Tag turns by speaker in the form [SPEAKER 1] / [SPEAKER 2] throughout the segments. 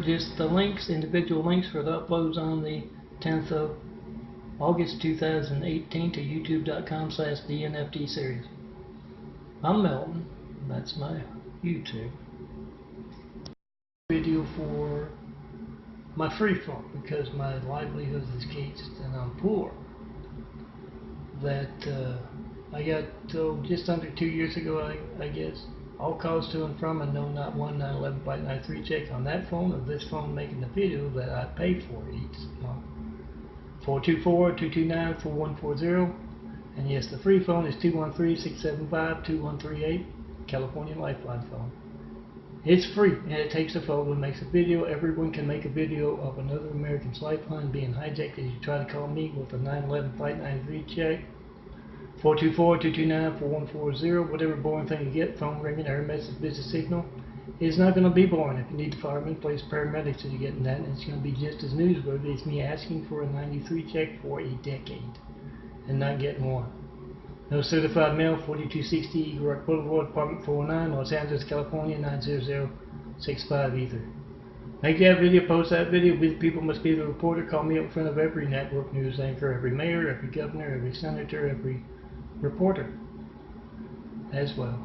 [SPEAKER 1] just the links, individual links for the uploads on the 10th of August 2018 to youtube.com/DNFD series. I'm Melton, that's my YouTube. Video for my free phone because my livelihood is cased and I'm poor. That I got just under 2 years ago, I guess, all calls to and from and no not one 911 Flight 93 check on that phone or this phone making the video that I pay for each month. 424-229-4140, and yes, the free phone is 213-675-2138, California Lifeline phone. It's free and it takes a photo and makes a video. Everyone can make a video of another American's lifeline being hijacked as you try to call me with a 911 Flight 93 check. 424-229-4140, whatever boring thing you get, phone ringing, error message, business signal. It's not going to be boring. If you need the firemen, place paramedics, and you're getting that, and it's going to be just as newsworthy as me asking for a 93 check for a decade and not getting one. No certified mail, 4260 Eagle Rock Boulevard, Apartment 409, Los Angeles, California, 90065 either. Make that video, post that video. People must be the reporter. Call me up in front of every network news anchor, every mayor, every governor, every senator, every reporter as well.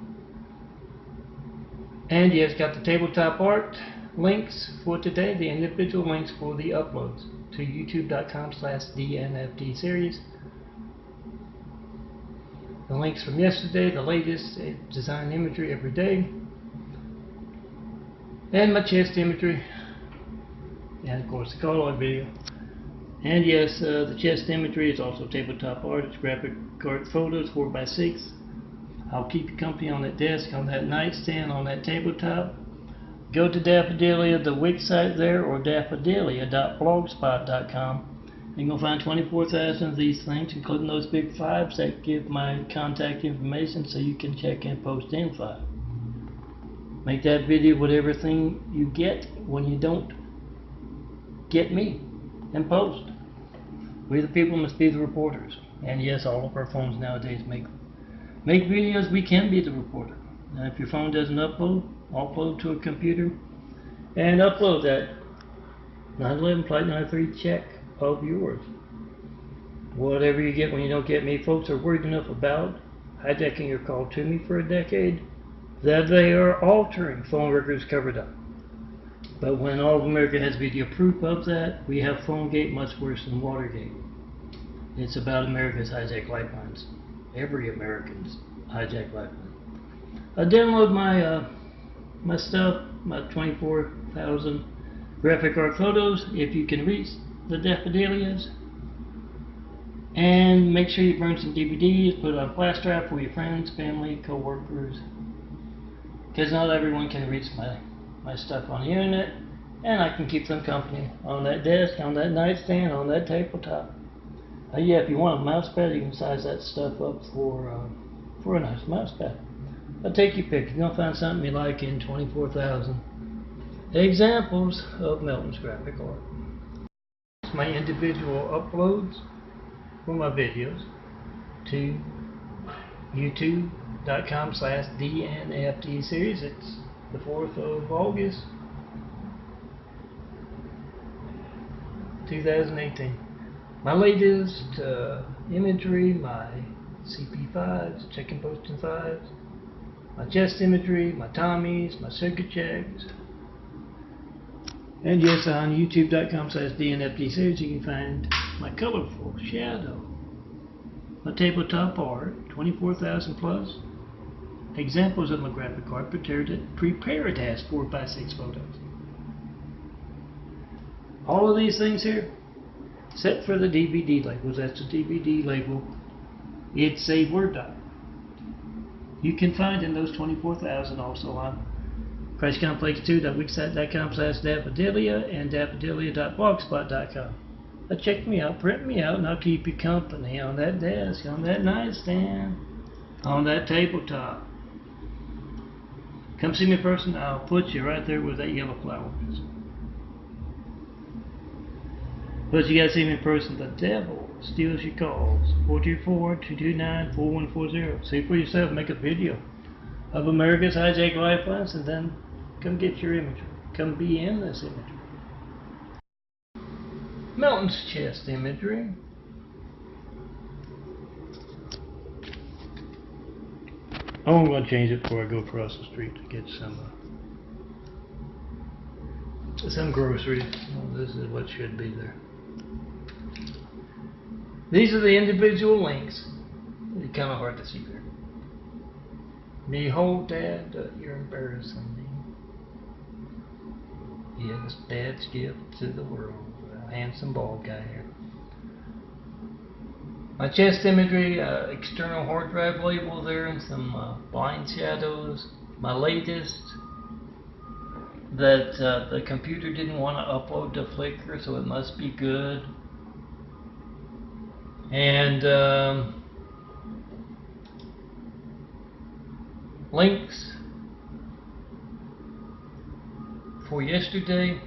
[SPEAKER 1] And yes, got the tabletop art links for today, the individual links for the uploads to youtube.com/DNFD series. The links from yesterday, the latest design imagery every day, and my chest imagery, and of course the call log video. And yes, the chest imagery is also tabletop art. It's graphic art photos, 4x6. I'll keep you company on that desk, on that nightstand, on that tabletop. Go to Daffodilia, the Wix site there, or daffodilia.blogspot.com. You're going to find 24,000 of these things, including those big fives that give my contact information so you can check and post info. Make that video with everything you get when you don't get me, and post. We the people must be the reporters. And yes, all of our phones nowadays make videos. We can be the reporter. Now if your phone doesn't upload to a computer and upload that 911 Flight 93 check of yours. Whatever you get when you don't get me, folks are worried enough about hijacking your call to me for a decade that they are altering phone records covered up. But when all of America has video proof of that, we have PhoneGate much worse than Watergate. It's about America's hijacked lifelines. Every American's hijacked lifeline. Download my stuff, my 24,000 graphic art photos if you can reach the Daffodilias. And make sure you burn some DVDs, put it on flash drive for your friends, family, co-workers. Because not everyone can reach my stuff on the internet, and I can keep them company on that desk, on that nightstand, on that tabletop. Yeah, if you want a mouse pad, you can size that stuff up for a nice mouse pad. I'll take your pick. You're going to find something you like in 24,000 examples of Melton's graphic art. My individual uploads for my videos to youtube.com/DNFD series. It's the 4th of August 2018. My latest imagery, my CP5s, check and posting 5s, my chest imagery, my Tommies, my circuit checks. And yes, on youtube.com/DNFD series you can find my colorful shadow, my tabletop art, 24,000 plus examples of my graphic art prepared as 4x6 photos. All of these things here, except for the DVD labels. That's the DVD label. It's a Word doc. You can find in those 24,000 also on CrashComplex2.wixsite.com/Daffodilia and Daffodilia.blogspot.com. Check me out, print me out, and I'll keep you company on that desk, on that nightstand, on that tabletop. Come see me in person. I'll put you right there where that yellow flower is. But you gotta see me in person. The devil steals your calls. 424-229-4140. See for yourself. Make a video of America's hijacked lifelines, and then come get your imagery. Come be in this imagery. Melton's chest imagery. Oh, I'm going to change it before I go across the street to get some groceries. Well, this is what should be there. These are the individual links. It's kind of hard to see there. Behold, Dad, you're embarrassing me. Yes, Dad's gift to the world. A handsome bald guy here. My chest imagery, external hard drive label there, and some blind shadows. My latest, that the computer didn't want to upload to Flickr, so it must be good. And links for yesterday.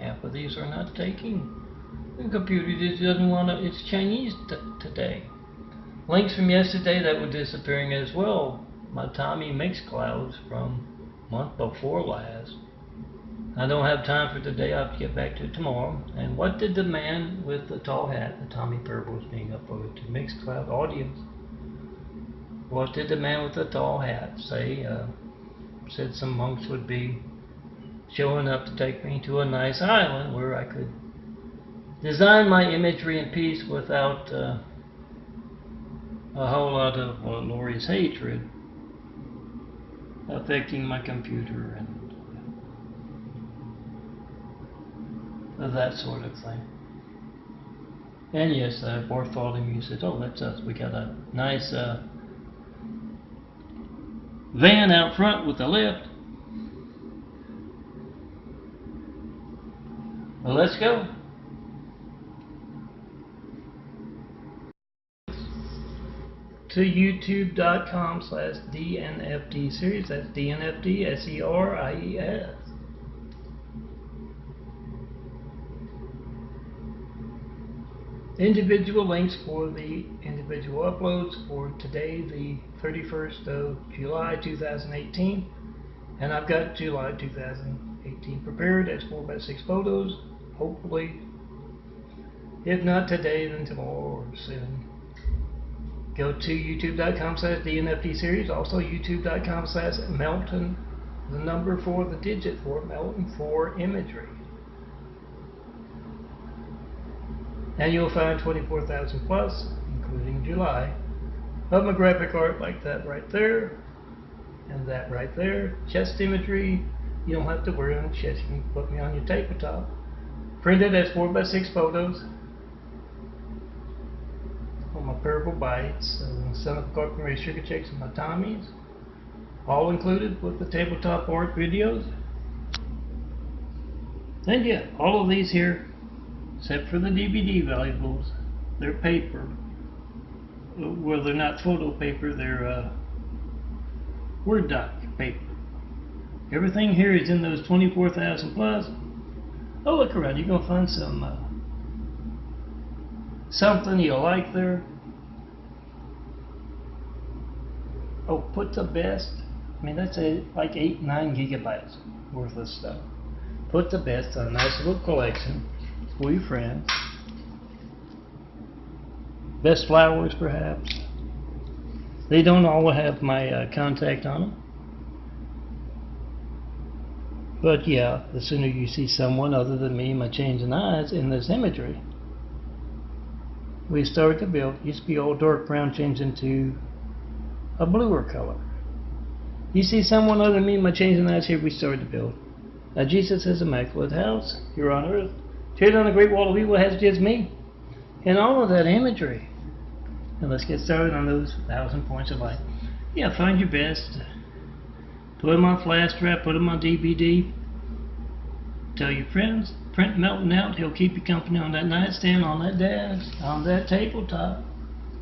[SPEAKER 1] Half of these are not taking. The computer just doesn't want to, it's Chinese today. Links from yesterday that were disappearing as well. My Tommy Mixclouds from month before last. I don't have time for today, I'll have to get back to it tomorrow. And what did the man with the tall hat, the Tommy Purple, is being uploaded to Mixcloud audience? What did the man with the tall hat say? Said some monks would be showing up to take me to a nice island where I could design my imagery in peace without a whole lot of Lori's hatred affecting my computer and that sort of thing. And yes, Bartholomew said, oh, that's us. We got a nice van out front with a lift. Well, let's go. To youtube.com/DNFD series. That's DNFD SERIES. Individual links for the individual uploads for today, the 31st of July 2018. And I've got July 2018 prepared as 4x6 photos. Hopefully, if not today, then tomorrow or soon. Go to youtube.com/DNFD series. Also youtube.com/MELTON, the number for the digit for MELTON for imagery. And you'll find 24,000 plus, including July, of my graphic art like that right there, and that right there. Chest imagery, you don't have to worry on the chest, you can put me on your tabletop. Printed as 4x6 photos. On my Purple Bites, Son of Carpentry Sugar Chicks and my Tommies. All included with the tabletop art videos. And yeah, all of these here, except for the DVD valuables, they're paper. Well, they're not photo paper, they're Word doc paper. Everything here is in those 24,000 plus. Oh, look around, you're going to find some something you'll like there. Oh, put the best. I mean, that's like 8-9 gigabytes worth of stuff. Put the best on a nice little collection for your friends. Best flowers, perhaps. They don't all have my contact on them. But yeah, the sooner you see someone other than me and my changing eyes in this imagery, we started to build. It used to be all dark brown, changed into a bluer color. You see someone other than me and my changing eyes here, we started to build. Now Jesus has immaculate house here on earth. Treated on a great wall of evil has just me. And all of that imagery. And let's get started on those 1,000 points of light. Yeah, find your best. Put them on flash drive, put them on DVD. Tell your friends, print Melton out. He'll keep you company on that nightstand, on that desk, on that tabletop.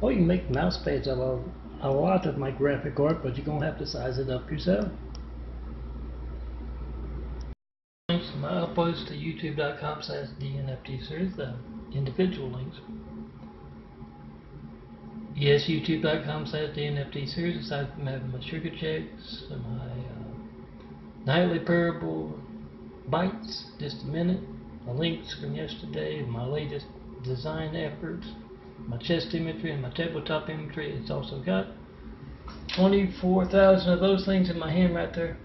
[SPEAKER 1] Or you can make mouse pads out of a lot of my graphic art, but you're going to have to size it up yourself. Links to my uploads to youtube.com/DNFD series, the individual links. Yes, youtube.com/DNFD series, aside from having my sugar checks, my nightly parable bites, just a minute, the links from yesterday, my latest design efforts, my chest imagery and my tabletop imagery. It's also got 24,000 of those things in my hand right there.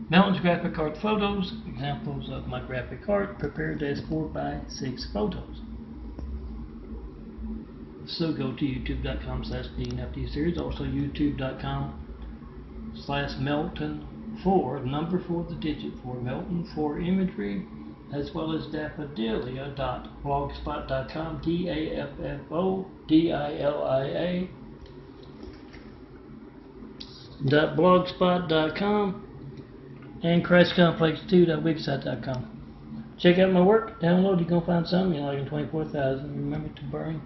[SPEAKER 1] Melton's graphic art photos, examples of my graphic art prepared as 4x6 photos. So go to youtube.com/DNFD series, also youtube.com/Melton4, number 4, the digit 4, Melton4 imagery, as well as Daffodia.blogspot.com, DAFFODIA.blogspot.com, and CrashComplex2.wixsite.com. Check out my work, download, you're going to find something you like in 24,000. Remember to burn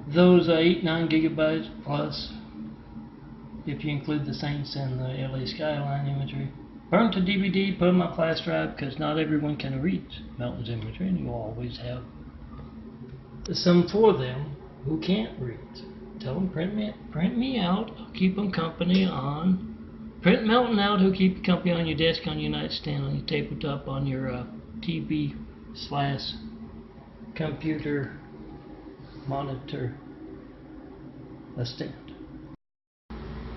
[SPEAKER 1] those 8-9 gigabytes plus, if you include the Saints and the LA skyline imagery. Burn to DVD, put them on flash drive, because not everyone can reach Melton's imagery, and you'll always have some for them who can't read. Tell them print me out. I'll keep them company on. Print Melton out. He'll keep you company on your desk, on your nightstand, on your tabletop, on your TV/computer monitor stand.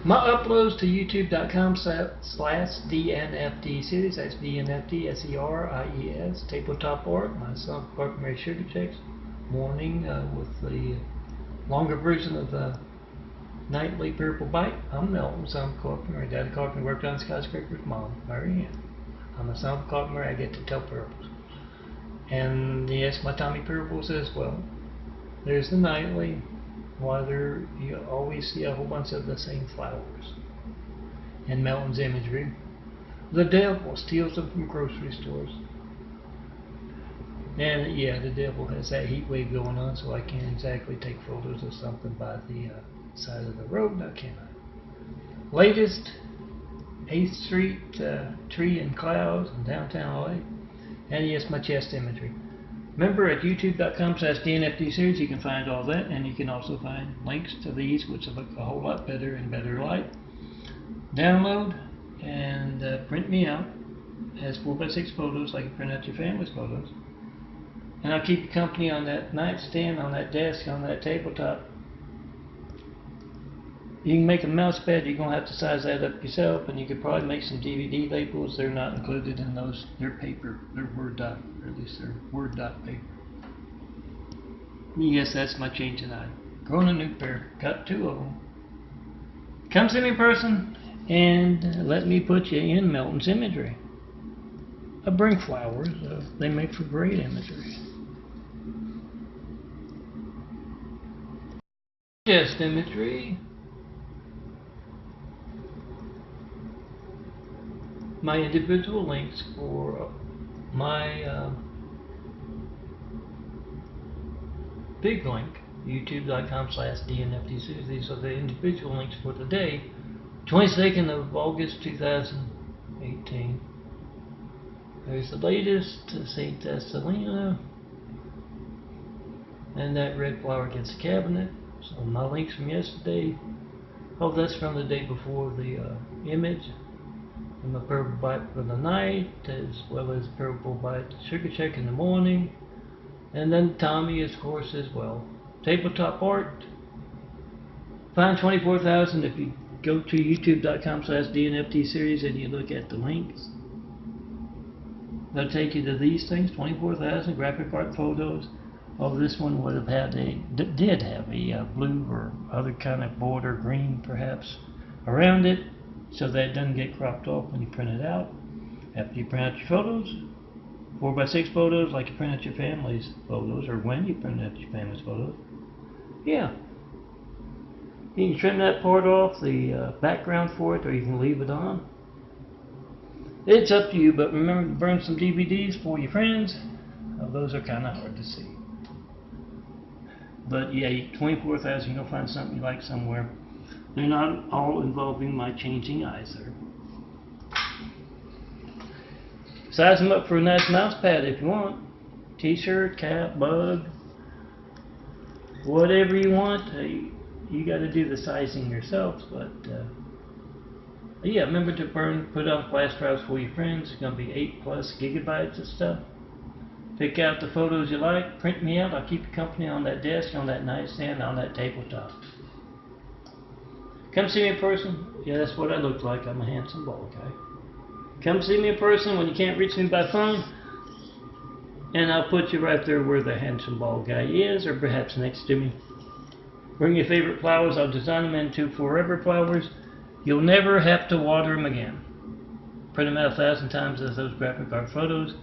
[SPEAKER 1] My uploads to youtube.com/DNFD series. That's DNFD SERIES. Tabletop art. My son Carpenter Sugar Checks. Morning with the longer version of the Nightly Purple Bite. I'm Melton, son of Carpenter. Daddy Carpenter worked on skyscrapers. Mom, Mary Ann. I'm a son of Carpenter. I get to tell parables. And yes, my Tommy parables as well. There's the Nightly. Why you always see a whole bunch of the same flowers. And Melton's imagery. The devil steals them from grocery stores. And yeah, the devil has that heat wave going on, so I can't exactly take photos of something by the side of the road, now can I? Latest 8th Street tree and clouds in downtown LA. And yes, my chest imagery. Remember, at youtube.com/DNFD series, you can find all that, and you can also find links to these, which look a whole lot better in better light. Download and print me out as 4x6 photos, like you print out your family's photos. And I'll keep you company on that nightstand, on that desk, on that tabletop. You can make a mouse pad. You're going to have to size that up yourself, and you could probably make some DVD labels. They're not included in those. They're paper. They're Word doc, or at least they're Word doc paper. Yes, that's my change tonight. Growing a new pair. Got 2 of them. Come see me in person, and let me put you in Melton's imagery. I bring flowers. They make for great imagery. Chest imagery. My individual links for my big link, youtube.com/DNFD series. These are the individual links for today, 22nd of August 2018. There's the latest, St. Selena, and that red flower against the cabinet. So my links from yesterday, oh, that's from the day before the image. And the purple bite for the night, as well as purple bite sugar check in the morning. And then Tommy, of course, as well. Tabletop art. Find 24,000 if you go to youtube.com/DNFD series and you look at the links. They'll take you to these things, 24,000 graphic art photos. Oh, this one would have had did have a blue or other kind of border, green perhaps, around it, so that it doesn't get cropped off when you print it out. After you print out your photos, 4x6 photos, like you print out your family's photos, or when you print out your family's photos. Yeah. You can trim that part off, the background for it, or you can leave it on. It's up to you, but remember to burn some DVDs for your friends. Those are kind of hard to see. But yeah, 24,000, you'll find something you like somewhere. They're not all involving my changing eyes there. Size them up for a nice mouse pad if you want. T-shirt, cap, mug, whatever you want. You got to do the sizing yourself, but Yeah, remember to put on flash drives for your friends. It's going to be 8+ gigabytes of stuff. Pick out the photos you like, print me out. I'll keep you company on that desk, on that nightstand, on that tabletop. Come see me in person. Yeah, that's what I look like. I'm a handsome bald guy. Come see me in person when you can't reach me by phone, and I'll put you right there where the handsome bald guy is, or perhaps next to me. Bring your favorite flowers. I'll design them into forever flowers. You'll never have to water them again. Print them out 1,000 times as those graphic art photos.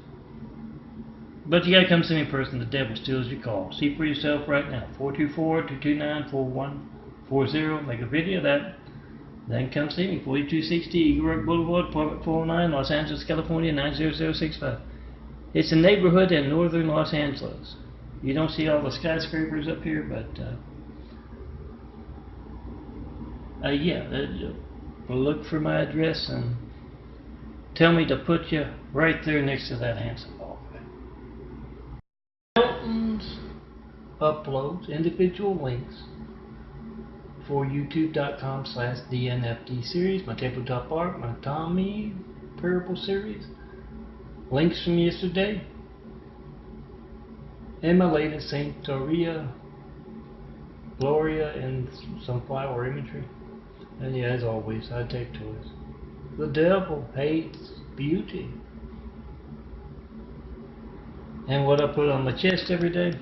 [SPEAKER 1] But you gotta come see me in person. The devil steals your call. See for yourself right now. 424-229-4140. Make a video of that. Then come see me. 4260 Eagle Rock Boulevard, apartment 409, Los Angeles, California, 90065. It's a neighborhood in northern Los Angeles. You don't see all the skyscrapers up here, but look for my address and tell me to put you right there next to that handsome ball. MELTON's uploads individual links for youtube.com/DNFD series, my tabletop art, my Tommy Parable series, links from yesterday, and my latest Saint Gloria and some flower imagery. And yeah, as always, I take toys. The devil hates beauty. And what I put on my chest every day.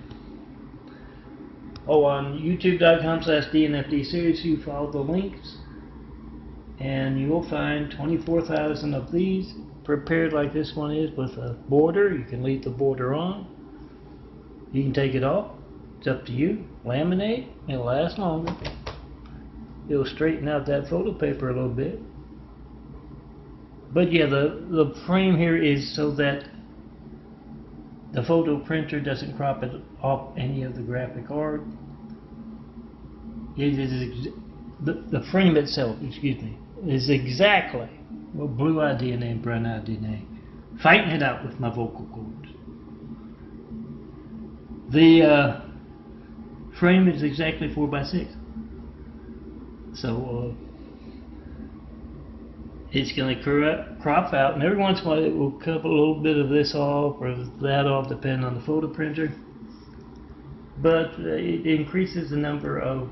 [SPEAKER 1] Oh, on youtube.com/DNFD series, you follow the links, and you will find 24,000 of these prepared like this one is, with a border. You can leave the border on. You can take it off. It's up to you. Laminate. It'll last longer. It'll straighten out that photo paper a little bit. But yeah, the frame here is so that the photo printer doesn't crop it off any of the graphic art. It is the frame itself, excuse me, is exactly what blue-eyed DNA and brown-eyed DNA. Fighting it out with my vocal cords. The frame is exactly 4x6. So it's going to crop out, and every once in a while it will cut a little bit of this off or that off, depending on the photo printer. But it increases the number of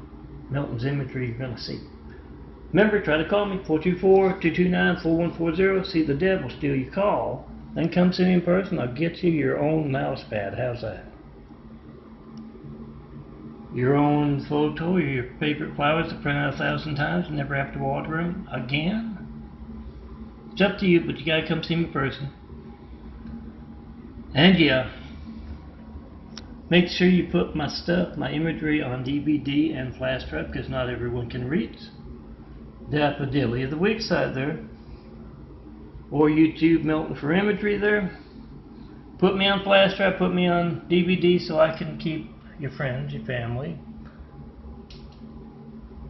[SPEAKER 1] MELTON's imagery you're going to see. Remember, try to call me, 424-229-4140. See the devil steal your call. Then come see me in person. I'll get you your own mouse pad. How's that? Your own photo, your favorite flowers to print out 1,000 times and never have to water them again. It's up to you, but you gotta come see me in person. And yeah, make sure you put my stuff, my imagery, on DVD and flash drive, because not everyone can reach Daffodilly of the Week side there, or YouTube MELTON for imagery there. Put me on flash drive, put me on DVD, so I can keep your friends, your family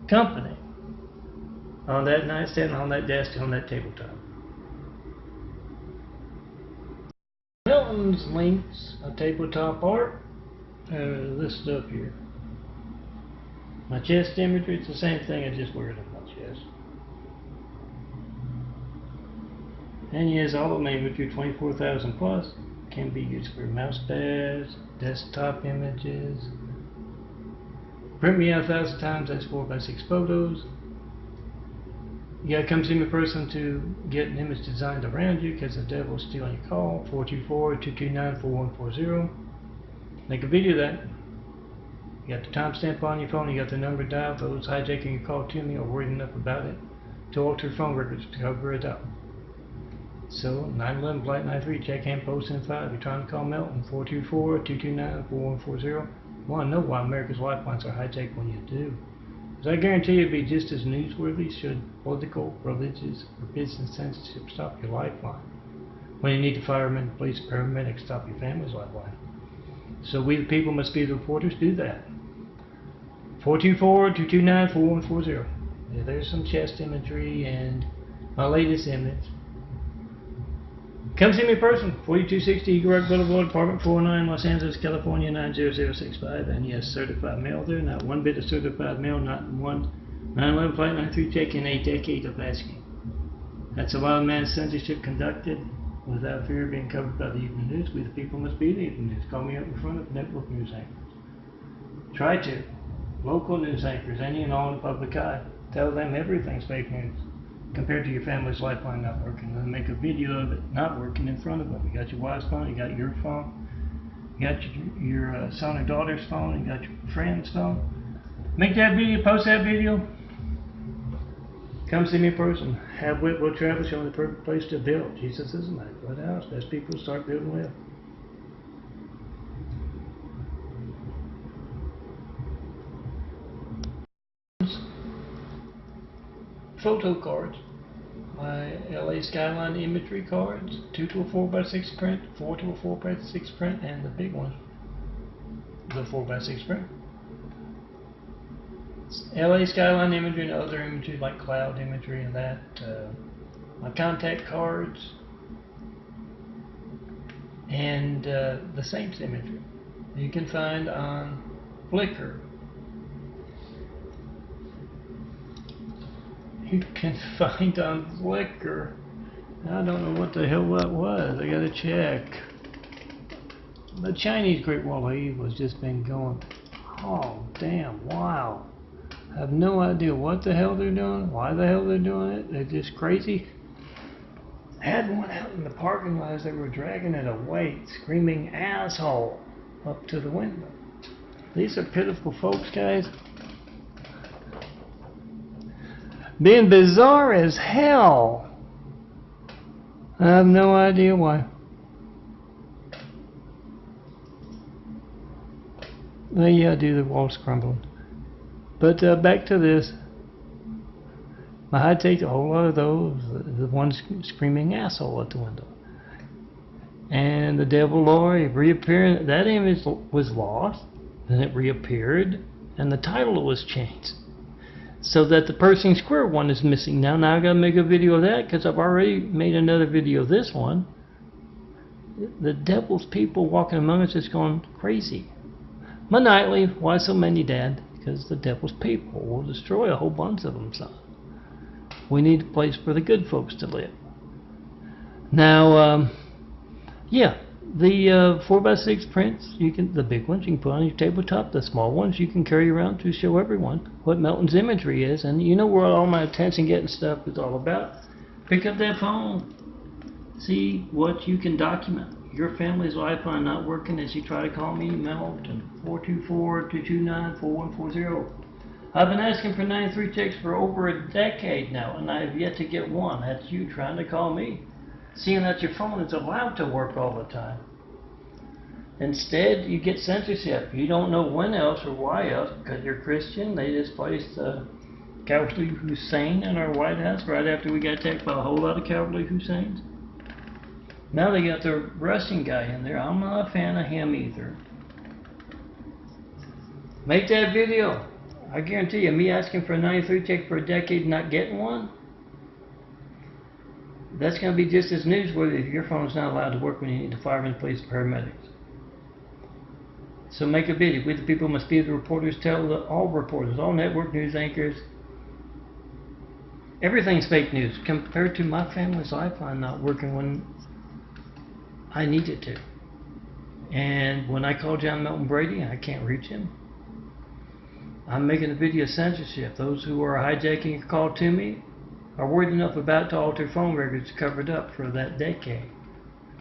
[SPEAKER 1] company on that nightstand, on that desk, on that tabletop. MELTON's links, a tabletop art, this stuff here. My chest imagery, it's the same thing, I just wear it on my chest. And yes, all of my imagery, 24,000 plus, can be used for mouse pads, desktop images. Print me out 1,000 times, that's 4x6 photos. You gotta come see me in person to get an image designed around you, because the devil is stealing your call. 424-229-4140. Make a video of that. You got the timestamp on your phone, you got the number dialed. Those hijacking your call to me are worried enough about it to alter phone records to cover it up. So, 911 Flight 93, check in, post in 5. You're trying to call MELTON, 424-229-4140. Want to know why America's lifelines are hijacked when you do. Because I guarantee you it'd be just as newsworthy should political, religious, or business censorship stop your lifeline. When you need the firemen, police, paramedics stop your family's lifeline. So we the people must be the reporters, do that. 424-229-4140. Yeah, there's some chest imagery and my latest image. Come see me in person, 4260 Eagle Rock Boulevard, apartment 409, Los Angeles, California, 90065. And yes, certified mail there. Not one bit of certified mail, not one 911 Flight 93 check in a decade of asking. That's a wild man's censorship conducted without fear of being covered by the evening news. We the people must be the evening news. Call me up in front of network news anchors. Try to. Local news anchors, any and all in the public eye. Tell them everything's fake news compared to your family's lifeline not working. Then make a video of it not working in front of them. You got your wife's phone, you got your phone, you got your son or daughter's phone, you got your friend's phone. Make that video, post that video. Come see me in person. Have wit, will travel, show the perfect place to build. Jesus is a man. What else? Best people start building with. Photo cards. My LA Skyline imagery cards. 2 to a 4x6 print, 4 to a 4x6 print, and the big one, the 4x6 print. LA Skyline imagery and other imagery like cloud imagery and that. My contact cards and the Saints imagery you can find on Flickr. You can find on Flickr. I don't know what the hell that was. I gotta check. The Chinese Great Wall of Evil has just been going. Oh damn! Wow. I have no idea what the hell they're doing, why the hell they're doing it. They're just crazy. I had one out in the parking lot as they were dragging it away, screaming asshole up to the window. These are pitiful folks, guys. Being bizarre as hell. I have no idea why. Well, yeah, I do, the walls crumbling. But back to this. I take a whole lot of those, the ones screaming asshole at the window. And the devil Lord reappearing, that image was lost, then it reappeared, and the title was changed. So that the Pershing Square one is missing now. Now I gotta make a video of that because I've already made another video of this one. The devil's people walking among us is going crazy. My nightly, why so many, Dad? Because the devil's people will destroy a whole bunch of them, son. We need a place for the good folks to live. Now, yeah, the 4x6 prints, you can, the big ones you can put on your tabletop. The small ones you can carry around to show everyone what MELTON's imagery is. And you know where all my attention getting stuff is all about. Pick up that phone. See what you can document. Your family's lifeline not working as you try to call me, MELTON, 424-229-4140. I've been asking for 93 checks for over a decade now, and I have yet to get one. That's you trying to call me, seeing that your phone is allowed to work all the time. Instead, you get censorship. You don't know when else or why else, because you're Christian. They just placed Cowardly Hussein in our White House right after we got attacked by a whole lot of Cowardly Husseins. Now they got the Russian guy in there. I'm not a fan of him either. Make that video. I guarantee you, me asking for a 93 check for a decade and not getting one, that's going to be just as newsworthy if your phone's not allowed to work when you need the firemen, police, and paramedics. So make a video. We the people must be the reporters. Tell all reporters, all network news anchors, everything's fake news compared to my family's lifeline not working when I need it to. And when I call John Melton Brady, I can't reach him. I'm making a video of censorship. Those who are hijacking a call to me are worried enough about to alter phone records covered up for that decade.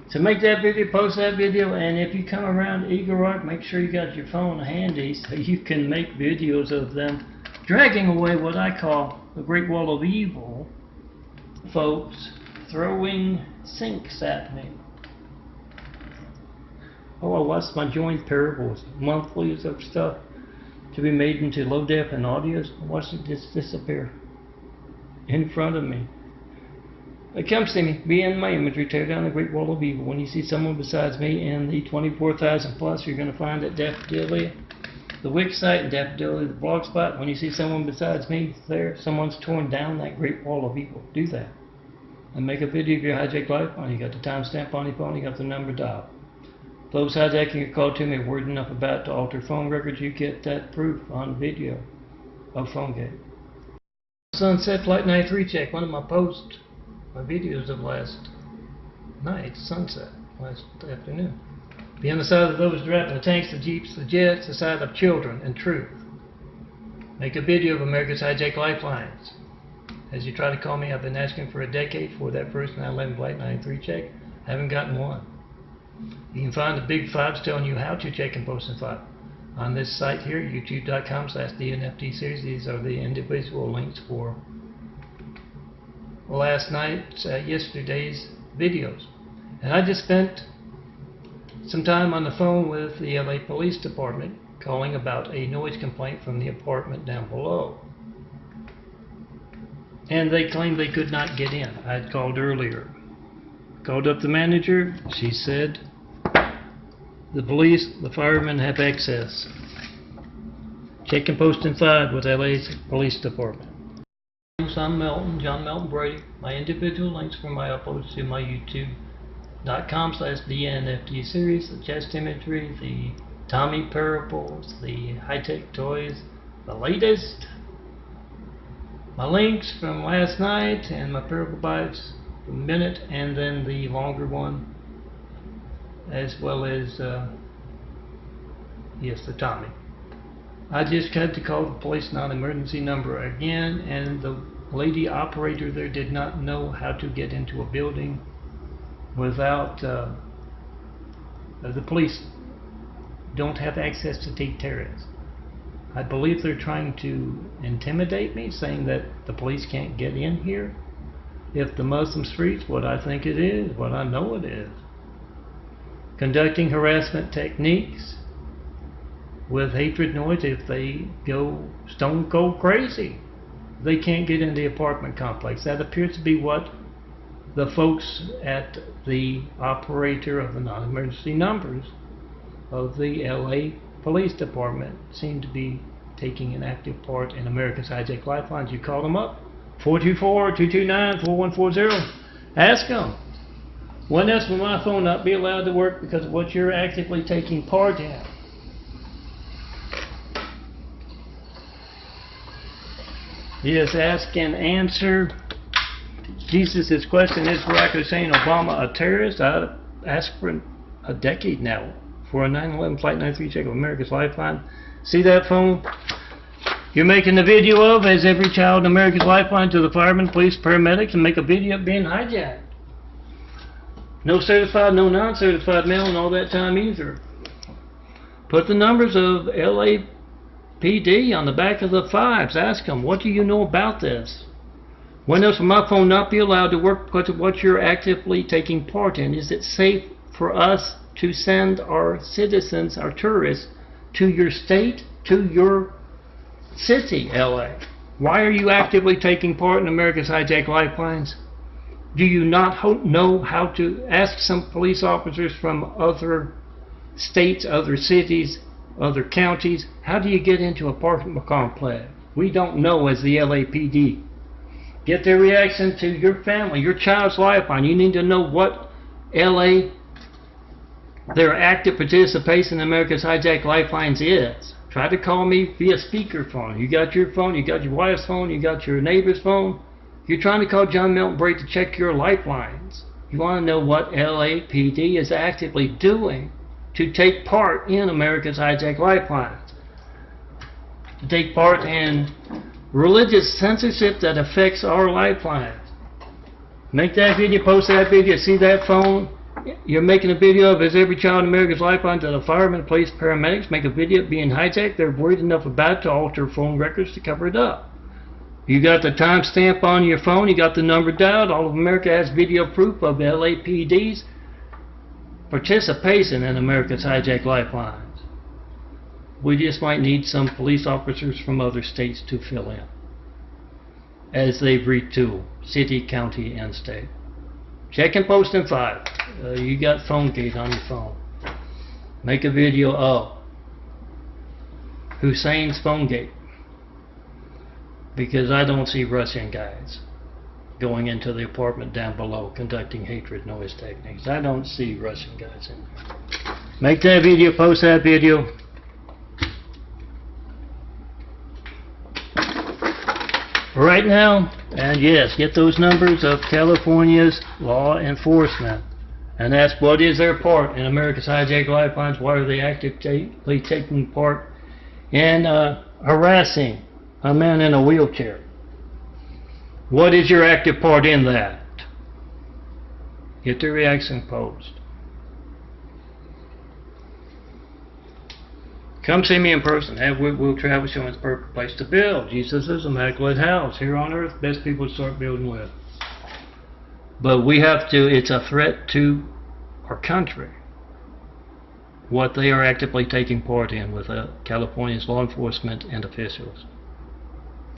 [SPEAKER 1] So make that video, post that video, and if you come around Eagle Rock, make sure you got your phone handy so you can make videos of them dragging away what I call the Great Wall of Evil, folks throwing sinks at me. Oh, I watched my joint parables, monthlies of stuff to be made into low def and audios. I watched it just disappear in front of me. But come see me, be in my imagery, tear down the Great Wall of Evil. When you see someone besides me in the 24,000 plus, you're going to find at Daffodilly, the Wix site, and Daffodilly, the blog spot. When you see someone besides me there, someone's torn down that Great Wall of Evil. Do that. And make a video of your hijacked lifeline. You got the timestamp on your phone, you got the number dialed. Those hijacking a call to me are worried enough about to alter phone records, you get that proof on video of PhoneGate. Sunset Flight 93 check, one of my posts my videos of last night, sunset, last afternoon. Be on the side of those driving the tanks, the jeeps, the jets, the side of children and truth. Make a video of America's hijacked lifelines. As you try to call me, I've been asking for a decade for that first 9/11 Flight 93 check. I haven't gotten one. You can find the big fives telling you how to check and post and file on this site here, youtube.com/DNFT series. These are the individual links for yesterday's videos. And I just spent some time on the phone with the LA Police Department calling about a noise complaint from the apartment down below. And they claimed they could not get in. I had called earlier. Called up the manager. She said the police, the firemen have access. Check and post and file with LA's Police Department. I'm Melton, John Melton Brady. My individual links for my uploads to my youtube.com/DNFT series, the chest imagery, the Tommy parables, the high-tech toys, the latest, my links from last night, and my parable bites for a minute, and then the longer one, as well as the Tommy. I just had to call the police non-emergency number again, and the lady operator there did not know how to get into a building without the police don't have access to deterrence. I believe they're trying to intimidate me, saying that the police can't get in here. If the Muslim streets, what I think it is, what I know it is, conducting harassment techniques with hatred noise. If they go stone cold crazy, they can't get in the apartment complex. That appears to be what the folks at the operator of the non-emergency numbers of the LA Police Department seem to be taking an active part in America's hijacked lifelines. You call them up, 424-229-4140. Ask them, when else will my phone not be allowed to work because of what you're actively taking part in? Yes, ask and answer. Jesus' question is Barack Hussein Obama a terrorist? I asked for a decade now for a 9/11 Flight 93 check of America's Lifeline. See that phone you're making a video of as every child in America's Lifeline to the firemen, police, paramedics, and make a video of being hijacked. No certified, no non-certified mail in all that time either. Put the numbers of LAPD on the back of the fives. Ask them, what do you know about this? When else will my phone not be allowed to work because of what you're actively taking part in? Is it safe for us to send our citizens, our tourists, to your state, to your city, LA? Why are you actively taking part in America's hijacked lifelines? Do you not know how to ask some police officers from other states, other cities, other counties? How do you get into an apartment complex? We don't know as the LAPD. Get their reaction to your family, your child's lifeline. You need to know what LA, their active participation in America's hijacked lifelines is. Try to call me via speakerphone. You got your phone, you got your wife's phone, you got your neighbor's phone. You're trying to call John Melton Brady to check your lifelines. You want to know what LAPD is actively doing to take part in America's hijacked lifelines. To take part in religious censorship that affects our lifelines. Make that video, post that video, see that phone you're making a video of as every child in America's Lifeline to the firemen, police, paramedics. Make a video of being hijacked. They're worried enough about it to alter phone records to cover it up. You got the timestamp on your phone, you got the number dialed. All of America has video proof of LAPD's participation in America's hijacked lifelines. We just might need some police officers from other states to fill in as they retool city, county, and state. Check and post and file. You got phone gate on your phone. Make a video of Hussein's phone gate, because I don't see Russian guys going into the apartment down below conducting hatred noise techniques. I don't see Russian guys in there. Make that video, post that video. for right now. And yes, get those numbers of California's law enforcement and ask what is their part in America's hijacked lifelines. Why are they actively taking part in harassing a man in a wheelchair? What is your active part in that? Get their reaction posed. Come see me in person. Have Will Travel Show is the perfect place to build. Jesus is immaculate house here on earth. Best people to start building with. But we have to, it's a threat to our country, what they are actively taking part in with California's law enforcement and officials.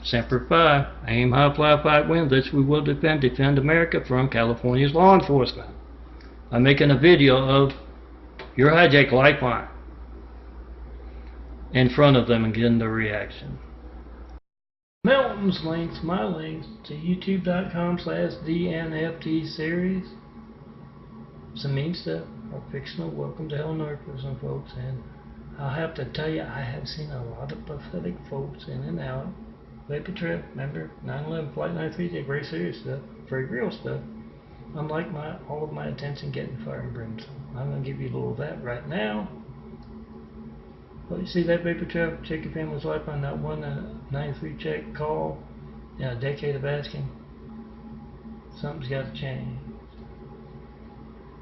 [SPEAKER 1] Semper Fi, aim high, fly, fight, win. This we will defend America from California's law enforcement. I'm making a video of your hijack lifeline in front of them and getting their reaction. Melton's links, my links to youtube.com/DNFT series. Some mean stuff, or fictional welcome to hell and earth for some folks, and I'll have to tell you, I have seen a lot of pathetic folks in and out. Vapor trip, remember 9/11 Flight 93, they're very serious stuff, very real stuff. Unlike all of my attention getting fire and brimstone. I'm going to give you a little of that right now. Well, you see that vapor trap, check your family's life on that 193 check call in a decade of asking. Something's got to change.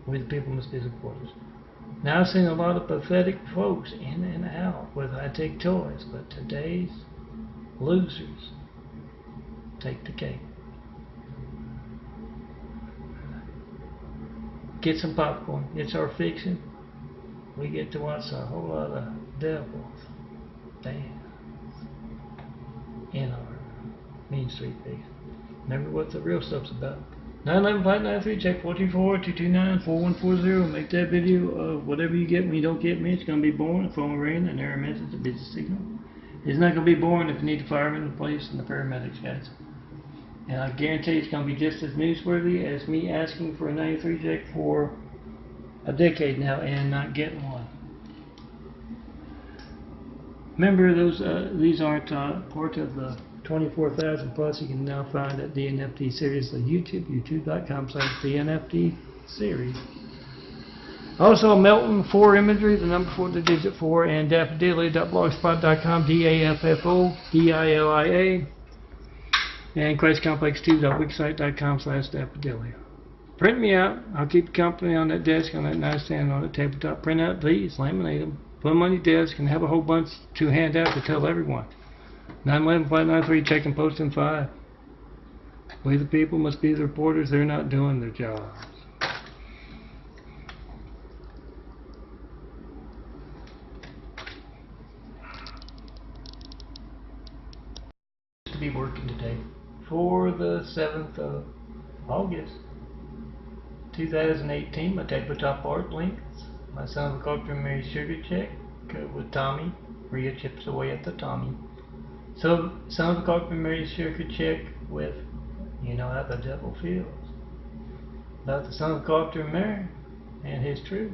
[SPEAKER 1] We the people must be supporters. Now I've seen a lot of pathetic folks in and out with high-tech toys, but today's losers take the cake. Get some popcorn. It's our fiction. We get to watch a whole lot of devils dance in our Main Street fiction. Remember what the real stuff's about. 911-593, check 424-229-4140. Make that video of whatever you get when you don't get me. It's going to be boring. The phone will ring, an error message, a busy signal. It's not going to be boring if you need the firemen, the police, and the paramedics, guys. And I guarantee it's going to be just as newsworthy as me asking for a 93 check for a decade now and not getting one. Remember, these aren't part of the 24,000 plus you can now find at DNFT series on YouTube, youtube.com/DNFT series. Also, Melton 4 imagery, the number 4, the digit 4, and daffodillia.blogspot.com, DAFFODILIA, and ChristComplex2.wixsite.com/daffodillia. Print me out. I'll keep the company on that desk, on that nightstand, on that tabletop. Print out these, laminate them, put them on your desk, and have a whole bunch to hand out to tell everyone. 911-593, check and post in 5. We the people must be the reporters. They're not doing their jobs. To be working today for the 7th of August 2018. My tabletop art links. My Son of a Carpenter Mary Sugar check with Tommy. Rhea chips away at the Tommy. So, Son of a Carpenter Mary Sugar check with You Know How the Devil Feels. About the Son of a Carpenter Mary and his truth.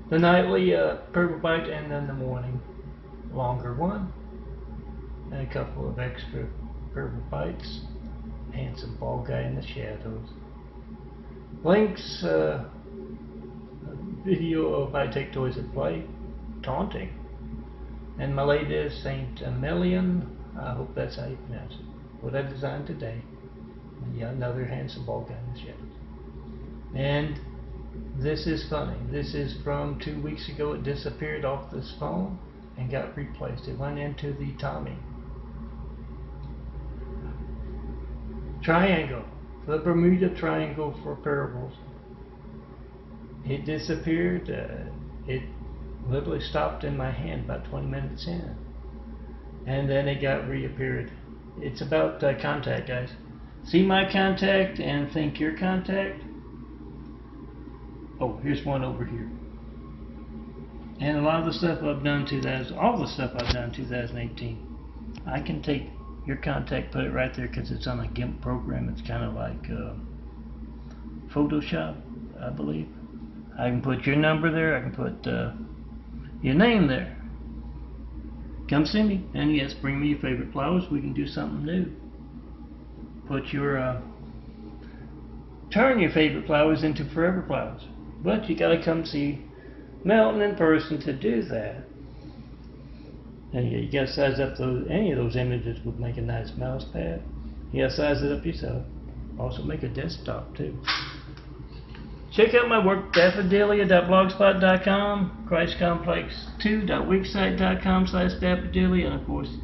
[SPEAKER 1] The nightly purple bite, and then the morning longer one. And a couple of extra purple bites. Handsome bald guy in the shadows. Links, video of I Take Toys at Play, taunting. And my latest Saint Emilion, I hope that's how you pronounce it. What I designed today. And yeah, another handsome bald guy in the shadows. And this is funny. This is from 2 weeks ago. It disappeared off this phone and got replaced. It went into the Tommy. Triangle. The Bermuda Triangle for parables. It disappeared. It literally stopped in my hand about 20 minutes in. And then it got reappeared. It's about contact, guys. See my contact and think your contact. Oh, here's one over here. And a lot of the stuff I've done all the stuff I've done in 2018, I can take your contact, put it right there because it's on a GIMP program. It's kind of like Photoshop, I believe. I can put your number there. I can put your name there. come see me. And yes, bring me your favorite flowers. We can do something new. Put your turn your favorite flowers into forever flowers. But you gotta come see Melton in person to do that. And you gotta size up any of those images would make a nice mouse pad. You gotta size it up yourself. Also make a desktop too. Check out my work, daffodilia.blogspot.com, christcomplex2.wixsite.com/daffodilia, and of course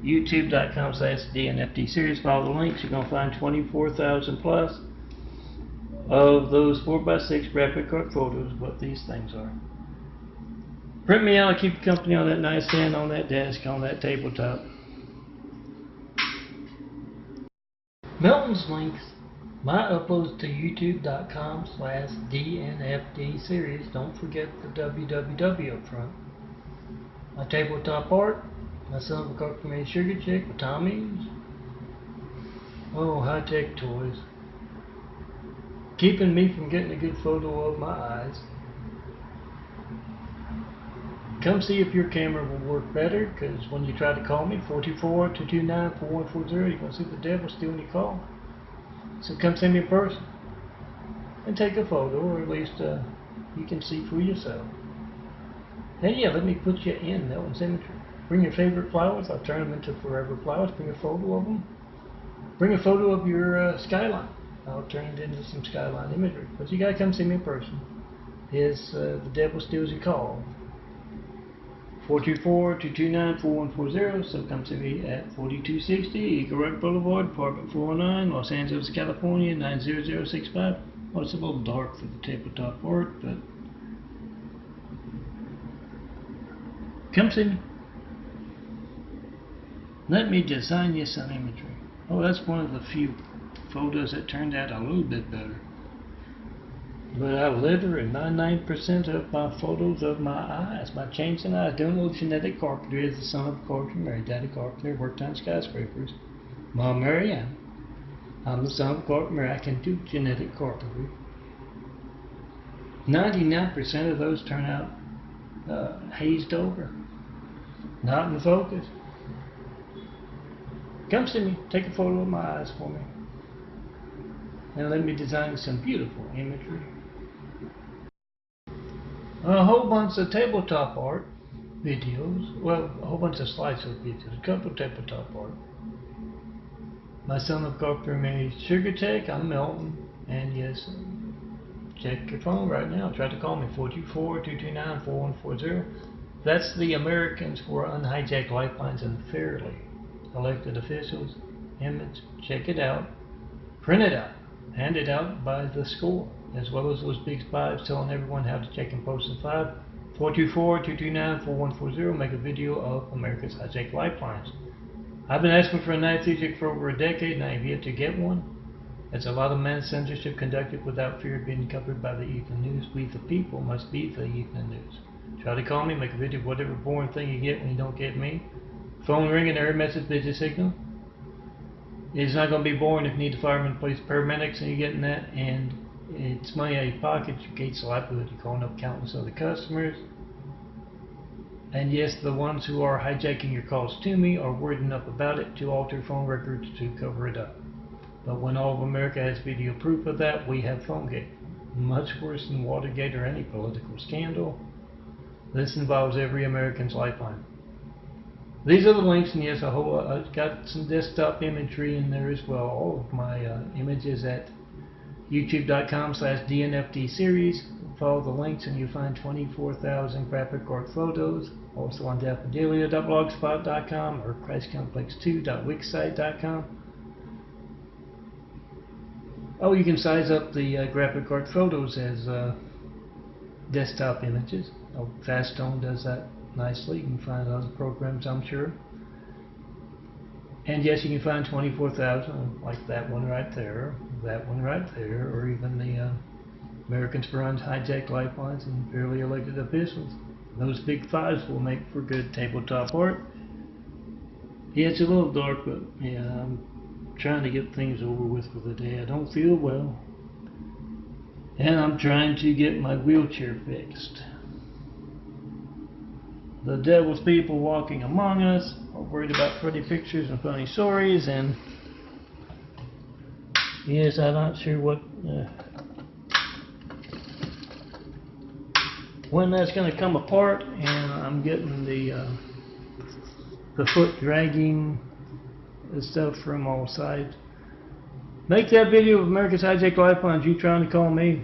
[SPEAKER 1] youtube.com/DNFD series. Follow the links. You're gonna find 24,000 plus of those 4x6 graphic card photos, what these things are. Print me out, keep you company on that nightstand, on that desk, on that tabletop. Melton's links, my uploads to youtube.com/DNFD series. Don't forget the www up front. My tabletop art, my Son of a Carpenter Sugar Chick with Tommy's. Oh, high-tech toys. Keeping me from getting a good photo of my eyes. Come see if your camera will work better, because when you try to call me, 424-229-4140, you're going to see the devil stealing your call. So come see me in person and take a photo, or at least you can see for yourself. And yeah, let me put you in Melton's imagery. Bring your favorite flowers. I'll turn them into forever flowers. Bring a photo of them. Bring a photo of your skyline. I'll turn it into some skyline imagery. But you gotta come see me in person. Is the devil steals your call. 424-229-4140. So come see me at 4260 Eagle Rock Boulevard, apartment 409, Los Angeles, California 90065. Well, it's a little dark for the tabletop art, but come see me. Let me design you some imagery. Oh, that's one of the few photos that turned out a little bit better. But I literally 99% of my photos of my eyes, my chains and eyes, doing a little genetic carpentry as the son of a carpenter, married daddy carpenter, worked on skyscrapers. Mom Marianne. I'm the son of a carpenter, I can do genetic carpentry. 99% of those turn out hazed over, not in focus. Come see me, take a photo of my eyes for me, and let me design some beautiful imagery. A whole bunch of tabletop art videos, well, a whole bunch of slideshow videos, a couple of tabletop art. My Son of Carpenter made Sugar Tech, I'm Melton, and yes, check your phone right now, try to call me, 424-229-4140. That's the Americans who are on hijacked lifelines and fairly elected officials. Image, check it out, print it out, hand it out by the score, as well as those big spies telling everyone how to check and post in 5. 424-229-4140. Make a video of America's hijacked lifelines. I've been asking for a night object for over a decade, and I have yet to get one. As a lot of mass censorship conducted without fear of being covered by the evening news. We the people must be the evening news. Try to call me, make a video of whatever boring thing you get when you don't get me. Phone ringing, error message, busy signal. It's not going to be boring if you need the firemen, police, paramedics, and you're getting that, and it's money out of your pocket. Your gates of livelihood. You're calling up countless other customers. And yes, the ones who are hijacking your calls to me are worried enough about it to alter phone records to cover it up. But when all of America has video proof of that, we have PhoneGate. Much worse than Watergate or any political scandal. This involves every American's lifeline. These are the links, and yes, I've got some desktop imagery in there as well. All of my images at youtube.com/DNFD series. Follow the links and you'll find 24,000 graphic art photos. Also on daffodilia.blogspot.com or christcomplex2.wixsite.com. Oh, you can size up the graphic art photos as desktop images. Oh, Faststone does that nicely. You can find other programs, I'm sure. And yes, you can find 24,000, like that one right there, that one right there, or even the Americans for Hijacked Lifelines and fairly elected officials. Those big fives will make for good tabletop art. Yeah, it's a little dark, but yeah, I'm trying to get things over with for the day. I don't feel well, and I'm trying to get my wheelchair fixed. the devil's people walking among us, are worried about pretty pictures and funny stories, and yes, I'm not sure when that's going to come apart, and I'm getting the foot dragging the stuff from all sides. Make that video of America's hijacked lifelines. You trying to call me,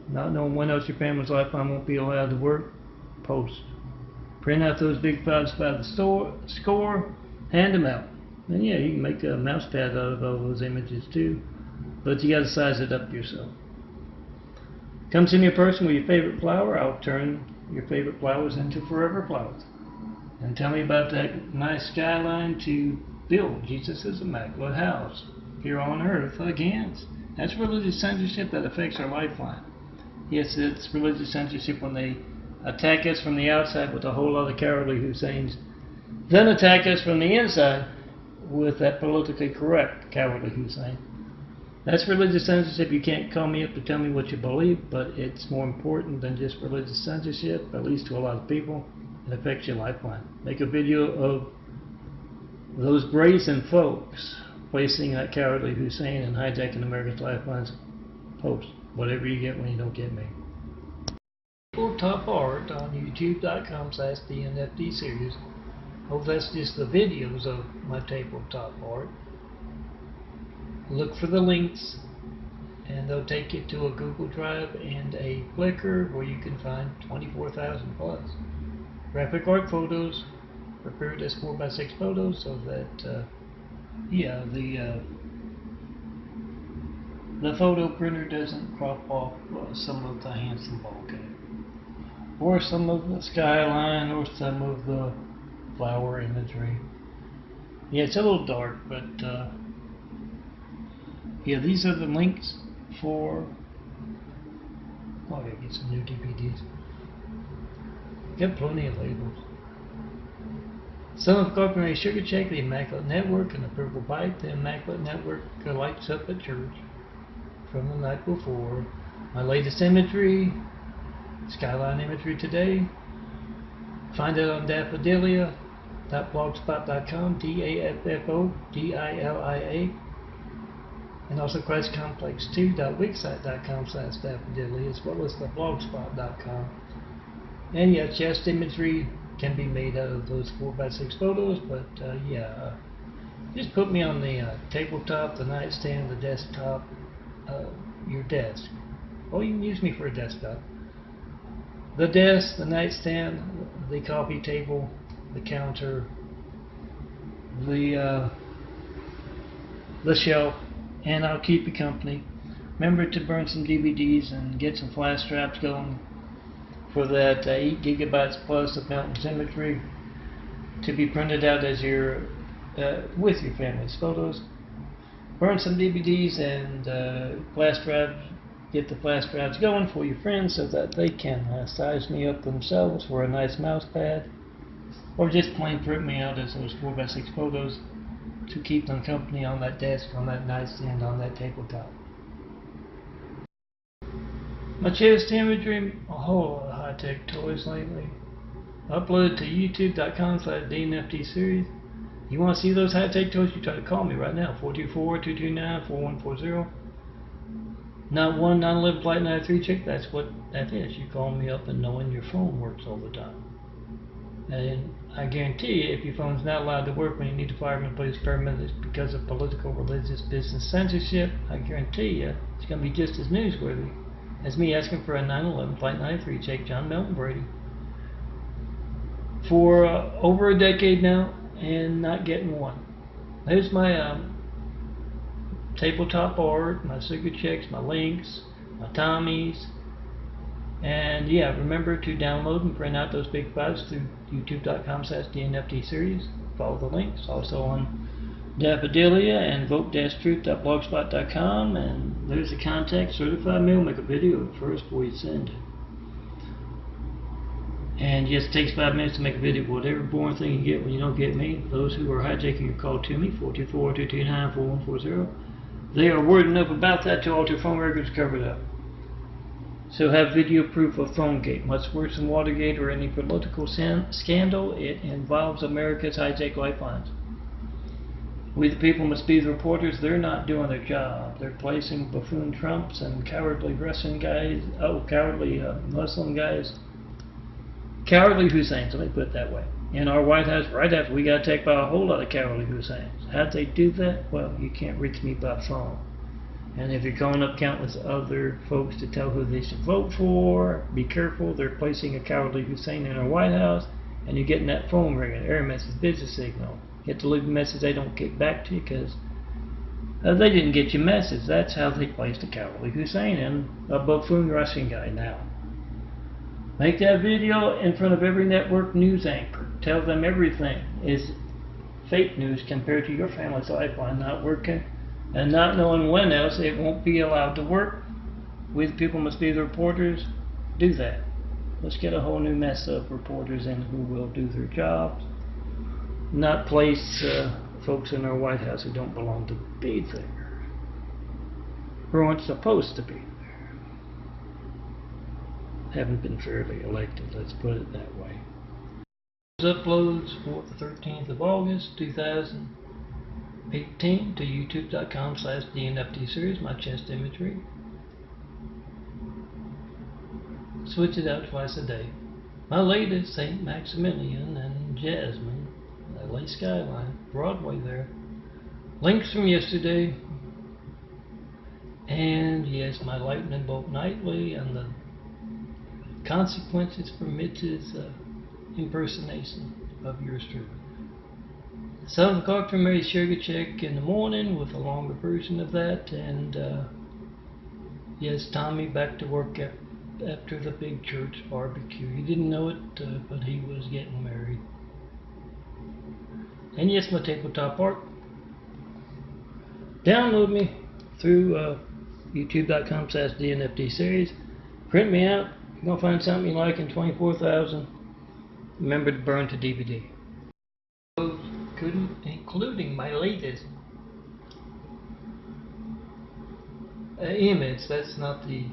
[SPEAKER 1] not knowing when else your family's lifeline won't be allowed to work. Post. Print out those big files by the score, hand them out. And yeah, you can make a mouse pad out of all those images too, but you got to size it up yourself. Come see me in person with your favorite flower. I'll turn your favorite flowers into forever flowers. And tell me about that nice skyline to build Jesus' immaculate house here on earth against. That's religious censorship that affects our lifeline. Yes, it's religious censorship when they attack us from the outside with a whole lot of cowardly Husseins, then attack us from the inside with that politically correct cowardly Hussein. That's religious censorship. You can't call me up to tell me what you believe, but it's more important than just religious censorship, at least to a lot of people. It affects your lifeline. Make a video of those brazen folks placing that cowardly Hussein and hijacking America's lifelines. Post whatever you get when you don't get me. Tabletop art on youtube.com/DNFD series. Oh, that's just the videos of my tabletop art. Look for the links, and they'll take you to a Google Drive and a Flickr where you can find 24,000 plus graphic art photos prepared as 4x6 photos, so that the photo printer doesn't crop off some of the handsome bulkhead, or some of the skyline, or some of the flower imagery. Yeah, it's a little dark, but yeah, these are the links for. Oh, I gotta get some new DVDs. Got plenty of labels. Some of Carpenter Sugar Check, the Immaculate Network, and the Purple Bite. The Immaculate Network lights up at church from the night before. My latest imagery, skyline imagery today. Find it on daffodilia.blogspot.com, DAFFODILIA, and also ChristComplex2.wixsite.com/daffodilia, as well as the blogspot.com. And yeah, chest imagery can be made out of those 4x6 photos, but just put me on the tabletop, the nightstand, the desktop, your desk. Or you can use me for a desktop. The desk, the nightstand, the coffee table, the counter, the shelf, and I'll keep you company. Remember to burn some DVDs and get some flash straps going for that 8 gigabytes plus of Melton's imagery to be printed out as your with your family's photos. Burn some DVDs and flash drives. Get the flash drives going for your friends so that they can size me up themselves for a nice mouse pad, or just plain print me out as those 4x6 photos to keep them company on that desk, on that nightstand, on that tabletop. My chest imagery, a whole lot of high-tech toys lately. Uploaded to youtube.com/DNFD series. You want to see those high-tech toys? You try to call me right now, 424-229-4140. Not one 9/11 Flight 93 chick, that's what that is. You call me up and knowing your phone works all the time. And I guarantee you, if your phone's not allowed to work when you need to firemen, police, paramedics because of political, religious, business censorship, I guarantee you it's going to be just as newsworthy as me asking for a 9/11 Flight 93 check, John Melton Brady, for over a decade now and not getting one. There's my tabletop art, my secret checks, my links, my Tommies, and yeah, remember to download and print out those big files through youtube.com/DNFD series. Follow the links also on Daffodilia and vote-truth.blogspot.com, and there's a contact, certified mail, make a video first before you send. And just takes 5 minutes to make a video of whatever boring thing you get when you don't get me. Those who are hijacking your call to me, 424-229-4140. They are word enough about that to alter phone records covered up. So have video proof of PhoneGate. Much worse than Watergate or any political scandal. It involves America's hijacked lifelines. We the people must be the reporters. They're not doing their job. They're placing buffoon Trumps and cowardly Russian guys, cowardly Muslim guys, cowardly Husseins, let me put it that way, in our White House right after we got attacked by a whole lot of cowardly Husseins. How'd they do that? Well, you can't reach me by phone. And if you're calling up countless other folks to tell who they should vote for, be careful. They're placing a cowardly Hussein in our White House, and you're getting that phone ringing, error message, busy signal. You have to leave a message they don't get back to you because they didn't get your message. That's how they placed a cowardly Hussein and a buffoon Russian guy now. Make that video in front of every network news anchor. Tell them everything is fake news compared to your family's lifeline not working and not knowing when else it won't be allowed to work. We the people must be the reporters. Do that. Let's get a whole new mess of reporters in who will do their jobs. Not place folks in our White House who don't belong to be there, who aren't supposed to be there, haven't been fairly elected, let's put it that way. Uploads for the 13th of August 2018 to youtube.com/DNFT series, my chest imagery. Switch it out twice a day. My latest, St. Maximilian and Jasmine, LA skyline, Broadway there. Links from yesterday. And yes, my lightning bolt nightly and the consequences for Mitch's impersonation of yours truly. 7 o'clock for Mary Sugar Check in the morning with a longer version of that. And yes, Tommy back to work after the big church barbecue. He didn't know it, but he was getting married. And yes, my tabletop art. Download me through youtube.com/DNFT series. Print me out. You're going to find something you like in 24,000. Remember to burn to DVD. Including my latest image. That's not the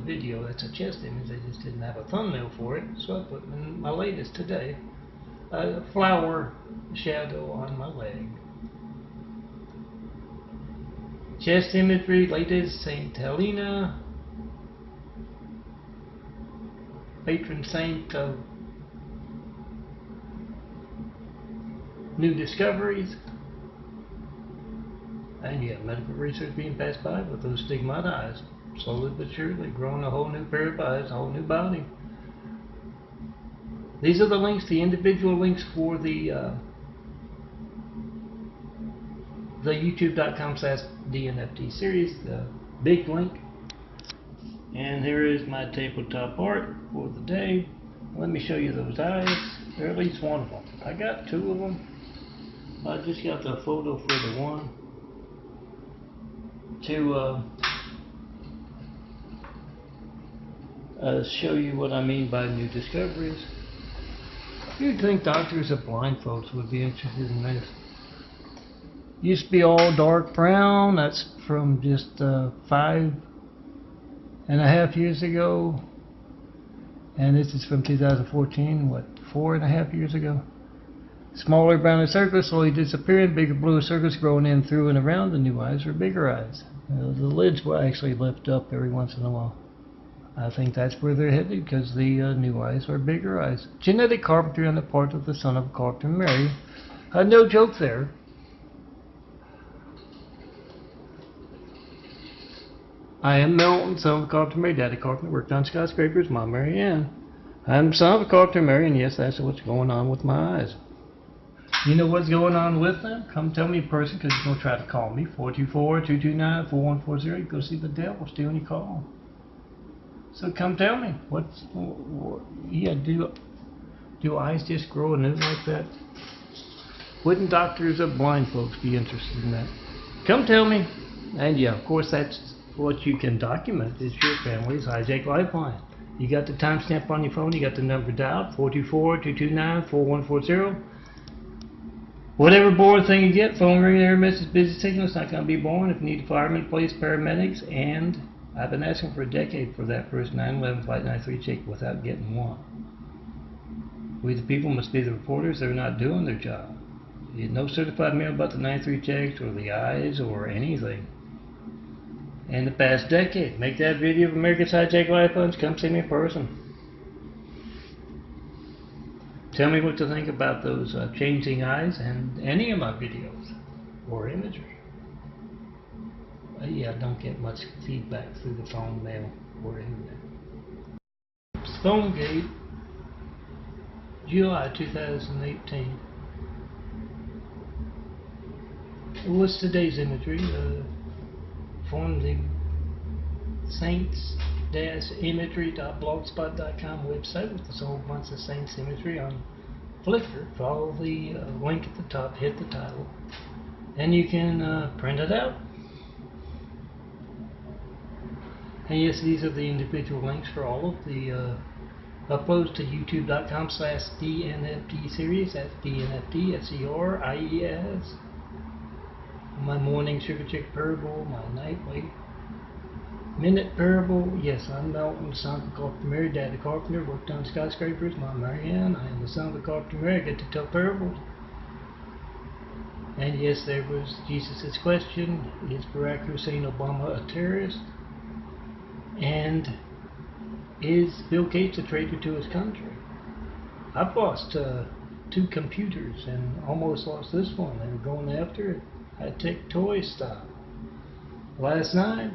[SPEAKER 1] video. That's a chest image. They just didn't have a thumbnail for it. So I put in my latest today. A flower shadow on my leg. Chest imagery, latest Saint Helena, patron saint of new discoveries. And yeah, medical research being passed by with those stigmatized eyes. Slowly but surely growing a whole new pair of eyes, a whole new body. These are the links, the individual links for the youtube.com/DNFT series, the big link. And here is my tabletop art for the day. Let me show you those eyes. There at least one of them. I got 2 of them. I just got the photo for the one to show you what I mean by new discoveries. You'd think doctors of blind folks would be interested in this. Used to be all dark brown. That's from just 5.5 years ago. And this is from 2014, what, 4.5 years ago? Smaller browner circles slowly disappearing, bigger bluer circles growing in through and around. The new eyes are bigger eyes. The lids will actually lift up every once in a while. I think that's where they're headed, because the new eyes are bigger eyes. Genetic carpentry on the part of the son of Carpenter Mary. No joke there. I am Melton, son of Carpenter Mary. Daddy Carpenter worked on skyscrapers. Mom Mary Ann. I'm son of Carpenter Mary, and yes, that's what's going on with my eyes. You know what's going on with them? Come tell me in person, because you're going to try to call me. 424-229-4140. Go see the devil. Steal any call. So come tell me, do eyes just grow anew like that? Wouldn't doctors of blind folks be interested in that? Come tell me. And yeah, of course, that's what you can document is your family's hijacked lifeline. You got the timestamp on your phone, you got the number dialed, 424-229-4140. Whatever bored thing you get, phone ring, error message, busy signal, it's not going to be boring. If you need firemen, police, paramedics, and I've been asking for a decade for that first 9/11 Flight 93 check without getting one. We the people must be the reporters. They're not doing their job. No certified mail about the 93 checks or the eyes or anything. In the past decade, make that video of America's hijacked lifelines. Come see me in person. Tell me what to think about those changing eyes and any of my videos or imagery. Yeah, I don't get much feedback through the phone, mail, or internet. Stonegate, July 2018. What's today's imagery? From the saints-imagery.blogspot.com website with a whole bunch of Saints imagery on Flickr. Follow the link at the top, hit the title, and you can print it out. And yes, these are the individual links for all of the uploads to youtube.com/DNFD series. That's DNFD, SERIES. My morning sugar chick parable, my nightly minute parable. Yes, I'm Melton, son of the carpenter Mary, dad of carpenter, worked on skyscrapers. Mom Marianne, I am the son of the carpenter Mary, I get to tell parables. And yes, there was Jesus' question, is Barack Hussein Obama a terrorist? And is Bill Gates a traitor to his country? I've lost 2 computers and almost lost this one. They were going after it. High-tech toy style. Last night,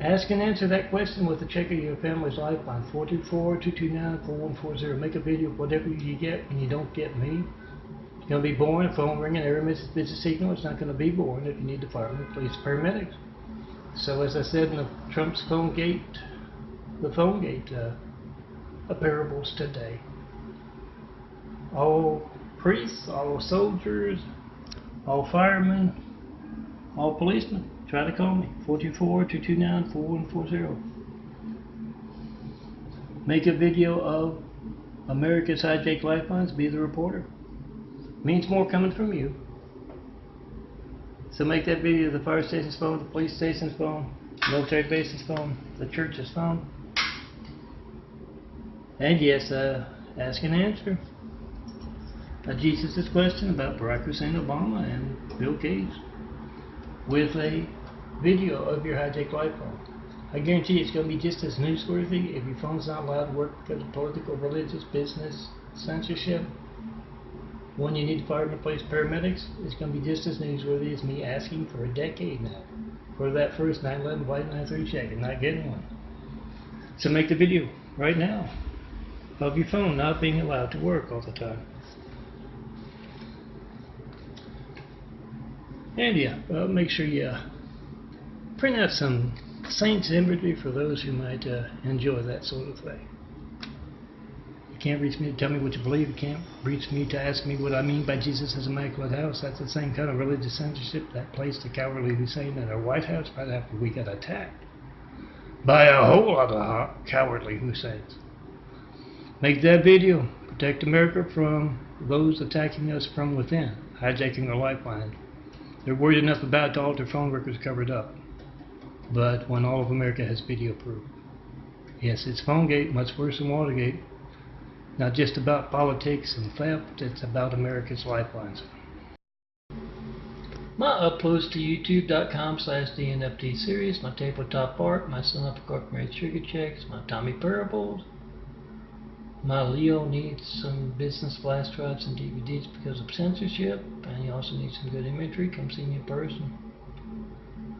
[SPEAKER 1] ask and answer that question with a check of your family's lifeline. 424-229-4140. Make a video of whatever you get when you don't get me. It's going to be boring. Phone ringing, error message, busy signal. It's not going to be boring if you need the firemen, police, paramedics. So as I said in the Trump's phone gate parables today. All priests, all soldiers, all firemen, all policemen, try to call me. 424-229-4140. Make a video of America's hijacked lifelines. Be the reporter. Means more coming from you. So make that video of the fire station's phone, the police station's phone, military base's phone, the church's phone. And yes, ask and answer. Jesus' question about Barack Hussein Obama and Bill Gates with a video of your hijacked lifeline. I guarantee it's going to be just as newsworthy if your phone's not allowed to work because of political, religious, business, censorship. When you need firemen, police, paramedics, it's going to be just as newsworthy as me asking for a decade now for that first 9/11 Flight 93 check and not getting one. So make the video right now of your phone not being allowed to work all the time. And yeah, make sure you print out some Saints imagery for those who might enjoy that sort of thing. You can't reach me to tell me what you believe. You can't reach me to ask me what I mean by Jesus' Immaculate House. That's the same kind of religious censorship that placed the cowardly Hussein in our White House right after we got attacked by a whole lot of cowardly Husseins. Make that video. Protect America from those attacking us from within, hijacking our lifeline. They're worried enough about it to all their phone records covered up. But when all of America has video proof. Yes, it's PhoneGate, much worse than Watergate. Not just about politics and theft, it's about America's lifelines. My uploads to youtube.com/DNFD series, my tabletop art, my Son of a Corporate Sugar Checks, my Tommy Parables. My Leo needs some business flash drives and DVDs because of censorship, and he also needs some good imagery. Come see me in person.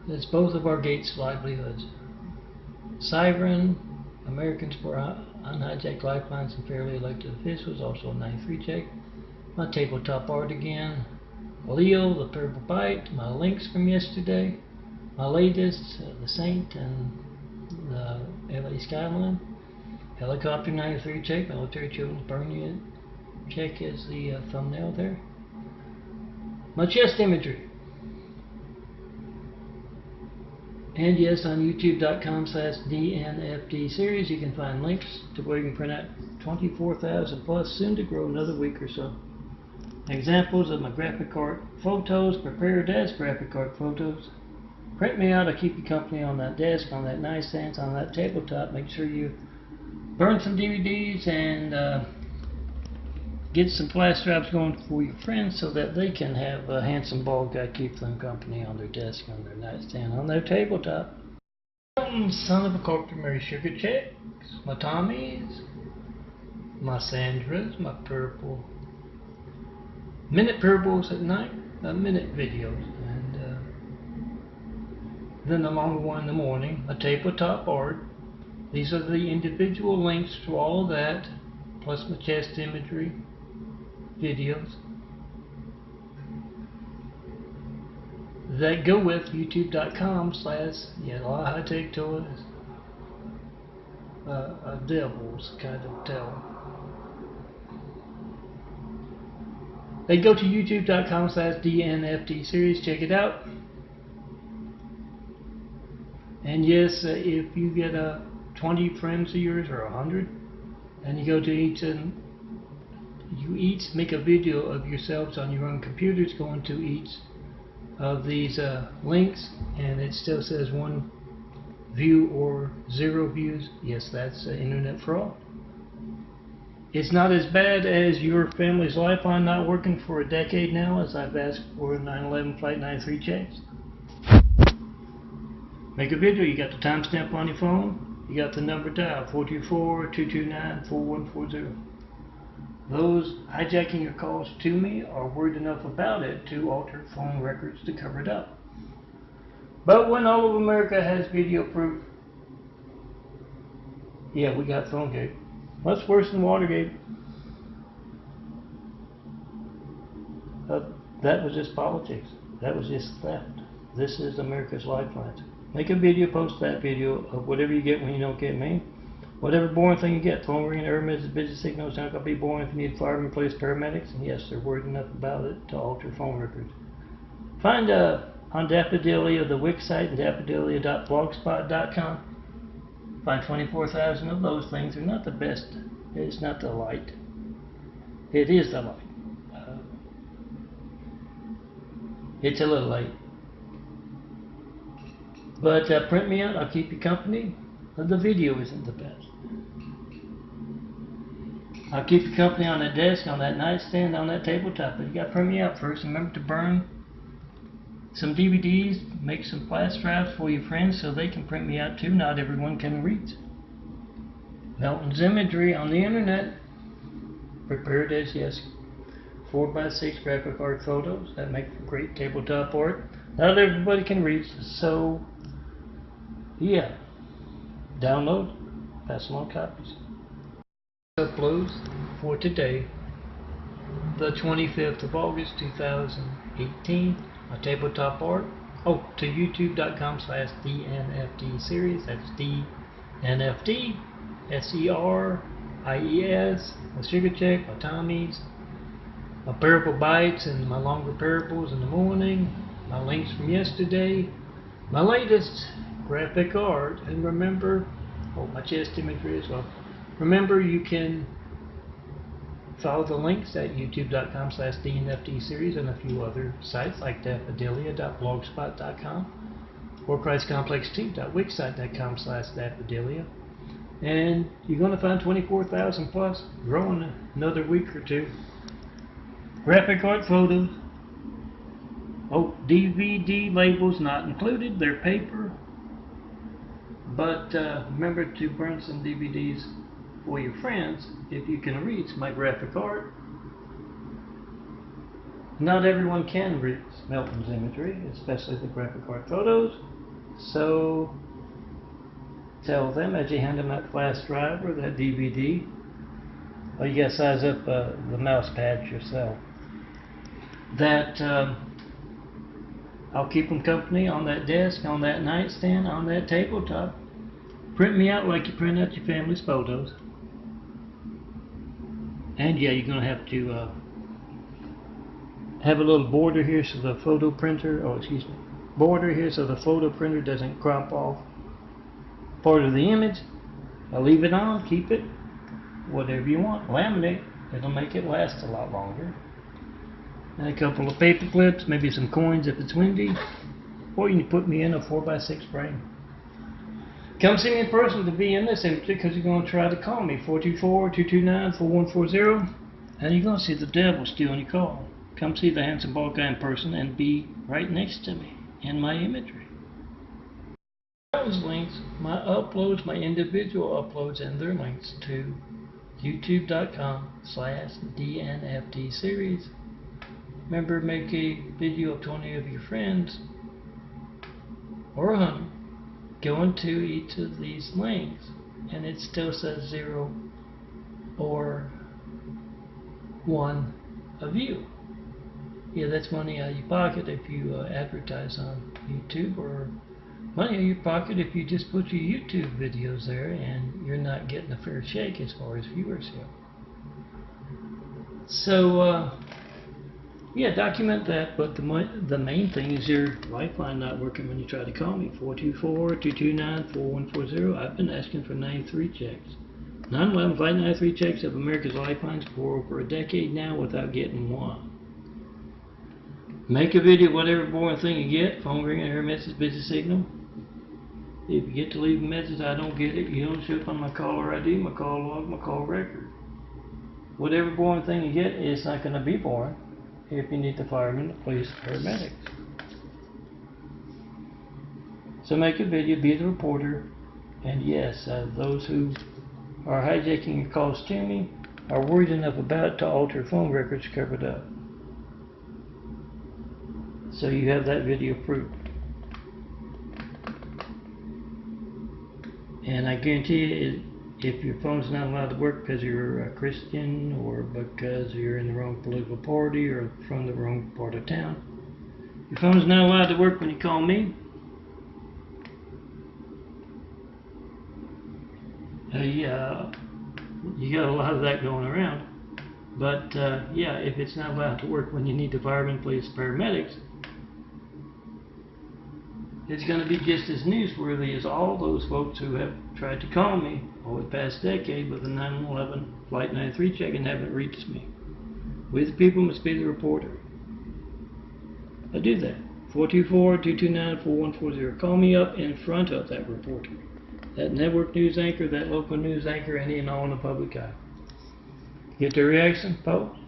[SPEAKER 1] It's both of our Gates' livelihoods. Siren, Americans for Unhijacked Lifelines and Fairly Elected Officials, also a 93 check. My tabletop art again. Leo, the Purple Bite, my links from yesterday. My latest, the Saint and the LA Skyline. Helicopter 93 check, military children's burn unit check is the thumbnail there. My chest imagery. And yes, on youtube.com/DNFD series you can find links to where you can print out 24,000 plus, soon to grow another week or so. Examples of my graphic art photos prepared as graphic art photos. print me out. I'll keep you company on that desk, on that nightstand, on that tabletop. Make sure you burn some DVDs and get some flash drives going for your friends so that they can have a handsome bald guy keep them company on their desk, on their nightstand, on their tabletop. Son of a customary sugar checks, my Tommies, my Sandras, my purple minute purples at night, minute videos, and then the longer one in the morning, a tabletop art. These are the individual links to all of that, plus my chest imagery videos that go with youtube.com/ a lot of high-tech toys, devils kind of tell. They go to youtube.com/DNFT series, check it out. And yes, if you get 20 friends of yours or 100, and you go to each and you each make a video of yourselves on your own computers going to each of these links, and it still says 1 view or 0 views, yes, that's internet fraud. It's not as bad as your family's lifeline not working for a decade now, as I've asked for 9/11 Flight 93 checks. Make a video, you got the timestamp on your phone, you got the number dial, 424-229-4140. Those hijacking your calls to me are worried enough about it to alter phone records to cover it up. But when all of America has video proof, yeah, we got PhoneGate. Much worse than Watergate. That was just politics. That was just theft. This is America's lifeline. Make a video, post that video of whatever you get when you don't get me. Whatever boring thing you get, phone ringing, error messages, busy signals, not going to be boring. If you need firemen, police, paramedics, and yes, they're worried enough about it to alter phone records. Find on Daffodilia, the Wix site, and daffodilia.blogspot.com. Find 24,000 of those things. They're not the best. It's not the light. It is the light. It's a little late. But print me out. I'll keep you company. The video isn't the best. I'll keep you company on that desk, on that nightstand, on that tabletop. But you got to print me out first. Remember to burn some DVDs, make some flash drives for your friends so they can print me out too. Not everyone can read. Melton's imagery on the internet, prepared as, yes, 4x6 graphic art photos that make great tabletop art. Not everybody can read, so yeah, download, pass along copies. Uploads for today, the 25th of August 2018. A tabletop art, to youtube.com/DNFT series. That's DNFT SERIES, a sugar check, my Tommies, my parable bites and my longer parables in the morning, my links from yesterday, my latest graphic art, and remember, my chest imagery as well. Remember, you can follow the links at youtube.com/DNFT series and a few other sites like daffodilia.blogspot.com or christcomplex2.wixsite.com/daffodilia. And you're going to find 24,000 plus, growing another week or two. Graphic art photos. DVD labels not included, they're paper. But remember to burn some DVDs for your friends if you can read my graphic art. Not everyone can read Melton's imagery, especially the graphic art photos. So tell them as you hand them that flash drive or that DVD, you got to size up the mouse pads yourself, that I'll keep them company on that desk, on that nightstand, on that tabletop. Print me out like you print out your family's photos. And yeah, you're going to have a little border here so the photo printer, border here so the photo printer doesn't crop off part of the image. I'll leave it on, keep it, whatever you want. Laminate, it'll make it last a lot longer. And a couple of paper clips, maybe some coins if it's windy. or you can put me in a 4x6 frame. Come see me in person to be in this image because you're going to try to call me, 424-229-4140, and you're going to see the devil stealing your call. Come see the handsome bald guy in person and be right next to me in my imagery. Those links, my uploads, my individual uploads, and their links to youtube.com/DNFD series. Remember, make a video of 20 of your friends or 100. Go into each of these links and it still says 0 or 1 a view. Yeah, that's money out of your pocket if you advertise on YouTube, or money out of your pocket if you just put your YouTube videos there and you're not getting a fair shake as far as viewers go. So, yeah, document that, but the main thing is your lifeline not working when you try to call me, 424-229-4140. I've been asking for 93 checks. 9/11 Flight 93 checks of America's lifelines for over a decade now without getting one. Make a video, whatever boring thing you get, phone ringing, error message, busy signal. If you get to leave a message, I don't get it, you don't show up on my caller ID, my call log, my call record. Whatever boring thing you get, it's not going to be boring if you need the firemen, the police, paramedics. So make a video, be the reporter, and yes, those who are hijacking your calls to me are worried enough about it to alter phone records covered up. So you have that video proof. And I guarantee you, if your phone's not allowed to work because you're a Christian or because you're in the wrong political party or from the wrong part of town, your phone's not allowed to work when you call me. Yeah, you got a lot of that going around. But yeah, if it's not allowed to work when you need the firemen, police, paramedics, it's going to be just as newsworthy as all those folks who have tried to call me over the past decade with a 9/11 Flight 93 check and haven't reached me. We the people must be the reporter. I do that. 424-229-4140. Call me up in front of that reporter, that network news anchor, that local news anchor, any and all in the public eye. Get their reaction, folks?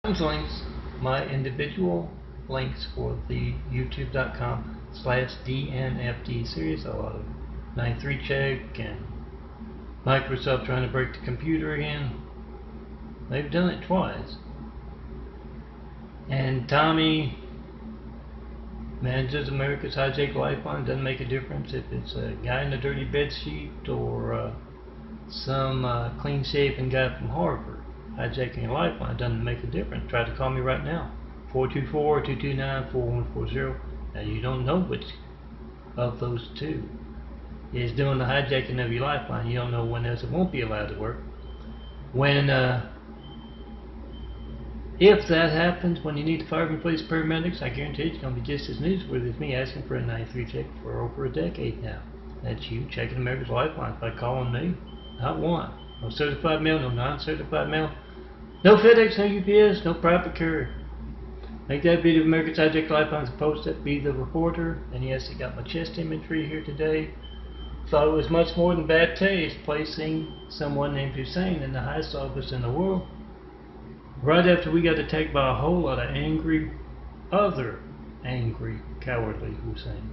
[SPEAKER 1] Links, my individual links for the youtube.com/DNFD series, a lot of 93 check and Microsoft trying to break the computer again. They've done it twice. And Tommy manages America's hijack lifeline. Doesn't make a difference if it's a guy in a dirty bed sheet or some clean-shaven guy from Harvard hijacking a lifeline. Doesn't make a difference. Try to call me right now, 424-229-4140. Now you don't know which of those two is doing the hijacking of your lifeline. You don't know when else it won't be allowed to work. When if that happens, when you need the firemen, police, paramedics, I guarantee it's going to be just as newsworthy as me asking for a 93 check for over a decade now. That's you checking America's lifeline by calling me. Not one. No certified mail, no non-certified mail. No FedEx, no UPS, no private courier. Make that video of America's hijack lifelines and post it. Be the reporter. And yes, I got my chest imagery here today. Thought it was much more than bad taste placing someone named Hussein in the highest office in the world right after we got attacked by a whole lot of other angry, cowardly Hussein.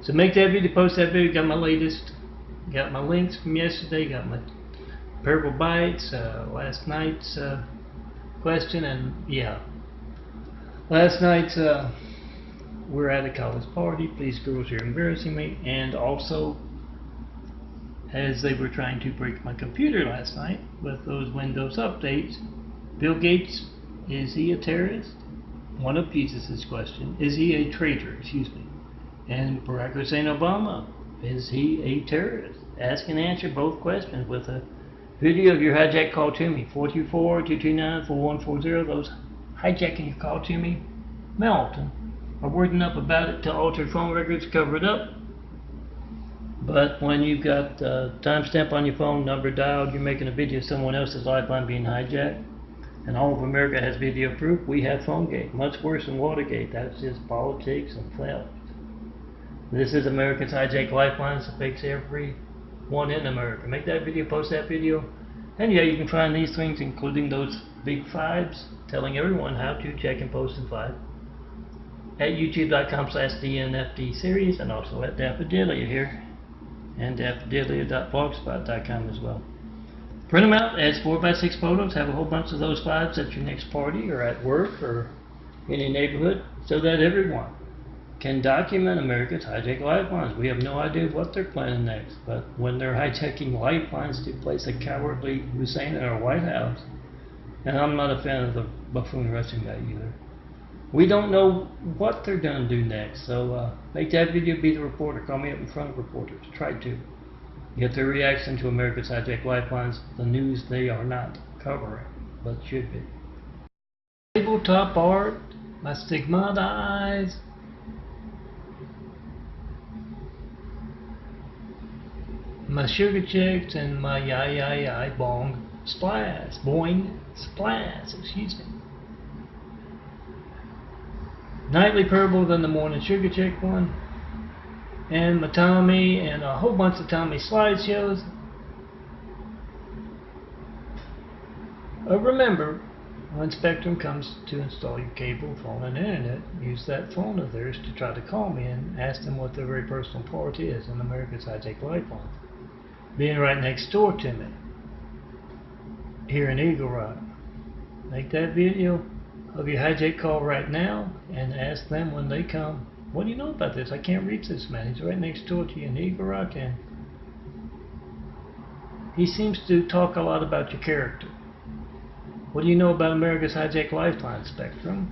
[SPEAKER 1] So make that video, post that video. Got my latest, got my links from yesterday, got my Purple Bites, last night's question, and yeah, last night's we're at a college party, please girls, you're embarrassing me, and also as they were trying to break my computer last night with those Windows updates, Bill Gates, is he a terrorist? One of Jesus' question. Is he a traitor? Excuse me. And Barack Hussein Obama, is he a terrorist? Ask and answer both questions with a video of your hijack call to me. 424-229-4140. Those hijacking your call to me, MELTON, are worried enough about it to alter phone records, cover it up. But when you've got timestamp on your phone, number dialed, you're making a video of someone else's lifeline being hijacked, And all of America has video proof. We have PhoneGate, much worse than Watergate. That's just politics and theft. This is America's hijacked lifelines that affects everyone in America. Make that video, post that video, and yeah, you can find these things, including those big fives, telling everyone how to check and post in five, at youtube.com/DNFD series, and also at Daffodillia here, and daffodillia.blogspot.com as well. Print them out as 4x6 photos. Have a whole bunch of those fives at your next party or at work or in your neighborhood, so that everyone can document America's hijacked lifelines. We have no idea what they're planning next, but when they're hijacking lifelines to place a cowardly Hussein in our White House, and I'm not a fan of the buffoon Russian guy either, we don't know what they're going to do next. So make that video, be the reporter. Call me up in front of reporters. Try to get their reaction to America's hijacked lifelines, the news they are not covering, but should be. Tabletop art, my stigmata eyes, my sugar checks, and my yai bong splash, boing splash, excuse me. Nightly purple, then the morning sugar check one, and my Tommy, and a whole bunch of Tommy slideshows. Remember, when Spectrum comes to install your cable, phone, and internet, use that phone of theirs to try to call me and ask them what their very personal part is in America's hijacked lifelines. Being right next door to me, here in Eagle Rock. Make that video of your hijack call right now and ask them when they come, what do you know about this? I can't reach this man. He's right next door to you in Eagle Rock, and he seems to talk a lot about your character. What do you know about America's hijacked lifeline, Spectrum?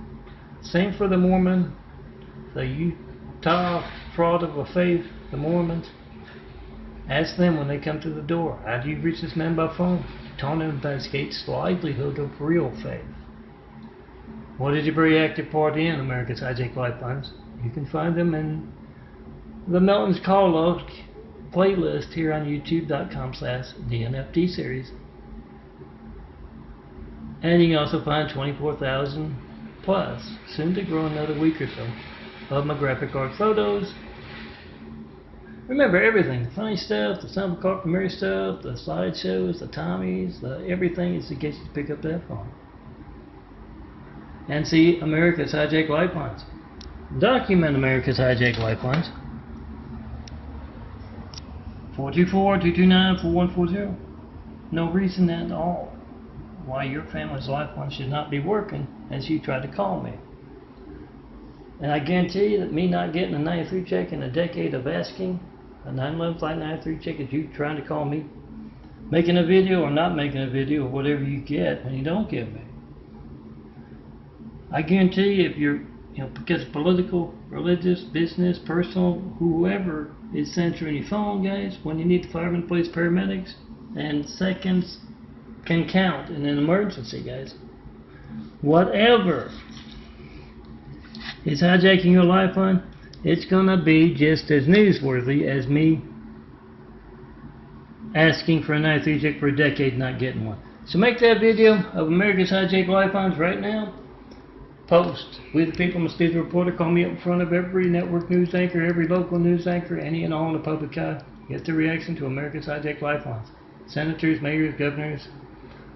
[SPEAKER 1] Same for the Mormon, the Utah fraud of a faith, the Mormons. Ask them when they come to the door, how do you reach this man by phone? Tone investigates the livelihood of real faith. What is your very active part in America's hijacked lifelines? You can find them in the MELTON's Call Log playlist here on youtube.com/DNFD series. And you can also find 24,000 plus, soon to grow another week or so, of my graphic art photos. Remember everything, the funny stuff, the Son of a Carp Mary stuff, the slideshows, the Tommies, everything is to get you to pick up that phone and see America's hijacked lifelines. Document America's hijacked lifelines. 424-229-4140. No reason at all why your family's lifeline should not be working as you try to call me. And I guarantee you that me not getting a 93 check in a decade of asking, a 911 flight 93 check is you trying to call me, making a video or not making a video, or whatever you get and you don't give me. I guarantee you, if you're, because political, religious, business, personal, whoever is censoring your phone, guys, when you need the firemen, police, paramedics, and seconds can count in an emergency, guys. Whatever is hijacking your lifeline, it's gonna be just as newsworthy as me asking for a 93 check for a decade not getting one. So make that video of America's hijacked lifelines right now. Post. We the people must be the reporter. Call me up in front of every network news anchor, every local news anchor, any and all in the public eye. Get the reaction to America's hijacked lifelines. Senators, mayors, governors.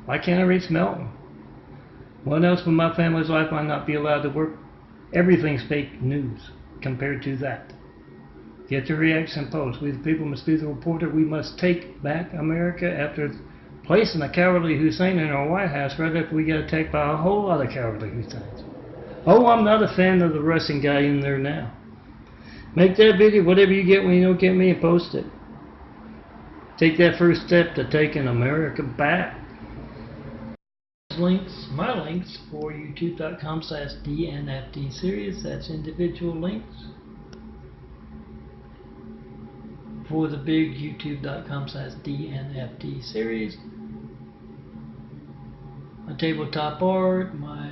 [SPEAKER 1] Why can't I reach Melton? What else would my family's lifeline not be allowed to work? Everything's fake news compared to that. Get the reaction. Post. We the people must be the reporter. We must take back America after placing a cowardly Hussein in our White House right after we got attacked by a whole lot of cowardly Husseins. Oh, I'm not a fan of the Russian guy in there now. Make that video, whatever you get when you don't get me, and post it. Take that first step to taking America back. Links, my links for youtube.com/DNFD series, that's individual links. For the big youtube.com/DNFD series. My tabletop art, my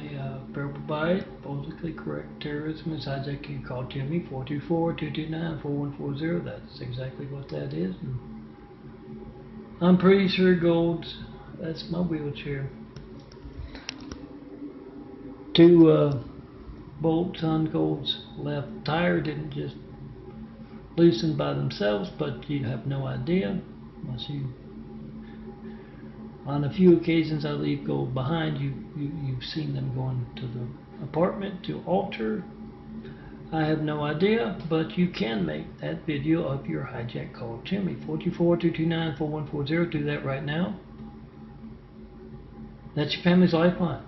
[SPEAKER 1] purple bite, politically correct terrorism is hijacking. Call to me 424-229-4140. That's exactly what that is. And I'm pretty sure gold. That's my wheelchair. two bolts on Gold's left tire didn't just loosen by themselves, but you have no idea unless you. On a few occasions I leave Gold behind. You've seen them going to the apartment to alter. I have no idea, but you can make that video of your hijack call to me. 424-229-4140. Do that right now. That's your family's lifeline.